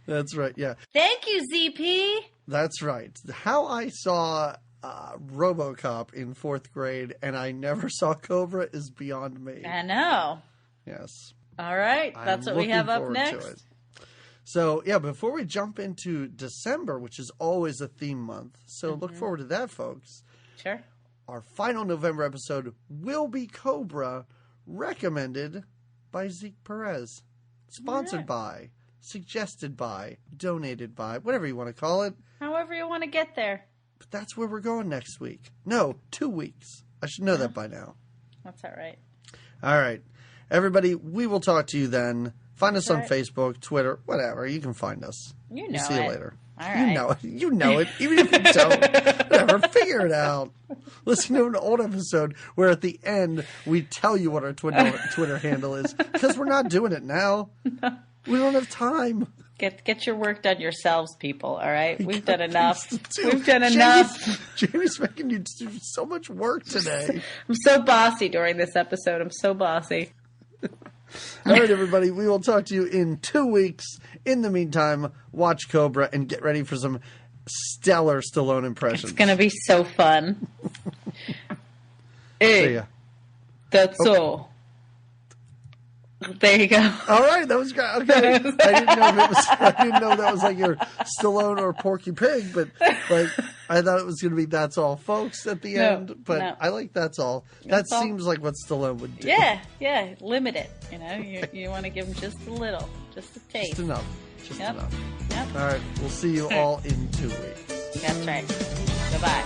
That's right, yeah. Thank you, ZP. That's right. How I saw RoboCop in 4th grade and I never saw Cobra is beyond me. I know. Yes. All right. That's what we have up next. So, yeah, before we jump into December, which is always a theme month, so look forward to that, folks. Sure. Our final November episode will be Cobra, recommended by Zeke Perez. Sponsored by, suggested by, donated by, whatever you want to call it. However you want to get there. But that's where we're going next week. No, 2 weeks. I should know that by now. That's all right. All right. Everybody, we will talk to you then. Find us on Facebook, Twitter, whatever. You can find us. You know we'll see you later. All right. You know it. You know it. Even if you don't. Whatever. Figure it out. Listen to an old episode where at the end we tell you what our Twitter handle is. Because we're not doing it now. No. We don't have time. Get your work done yourselves, people, all right? We've done enough. We've done enough. Jamie's making you do so much work today. I'm so bossy during this episode. I'm so bossy. All right, everybody. We will talk to you in 2 weeks. In the meantime, watch Cobra and get ready for some stellar Stallone impressions. It's going to be so fun. Hey, see ya. That's all. There you go. All right, that was great. Okay, I didn't know that was like your Stallone or Porky Pig, but like I thought it was going to be "That's all, folks" at the end. But I like "That's all." That seems like what Stallone would do. Yeah. Limit it. You want to give him just a little, just a taste. Just enough. Enough. Yep. All right, we'll see you all in 2 weeks. That's right. Goodbye.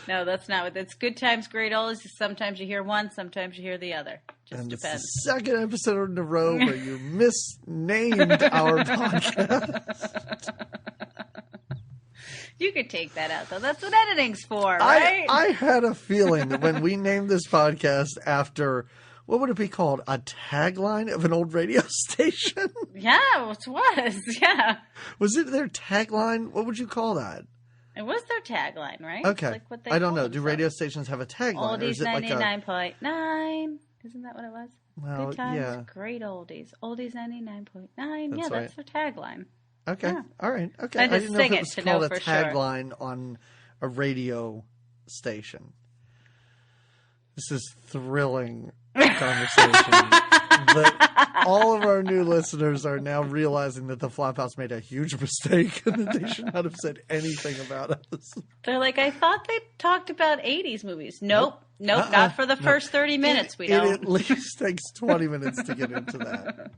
No, that's not what. It's Good Times, Great Oldies. Sometimes you hear one, sometimes you hear the other. Just depends. It's the second episode in a row where you misnamed our podcast. You could take that out, though. That's what editing's for, right? I had a feeling that when we named this podcast after, what would it be called? A tagline of an old radio station? Yeah, it was. Yeah. Was it their tagline? What would you call that? It was their tagline, right? Okay. Like what they I don't know. themselves. Do radio stations have a tagline? Oldies 99.9. Isn't that what it was? Well, Good Times, yeah. Great Oldies. Oldies 99.9. That's that's their tagline. Okay. Yeah. All right. Okay. I I just didn't know if sing it it was to called know a for sure. tagline on a radio station. This is thrilling conversation. That all of our new listeners are now realizing that the Flophouse made a huge mistake and that they should not have said anything about us. They're like, I thought they talked about 80s movies. Nope. Not for the first 30 minutes. We don't. It at least takes 20 minutes to get into that.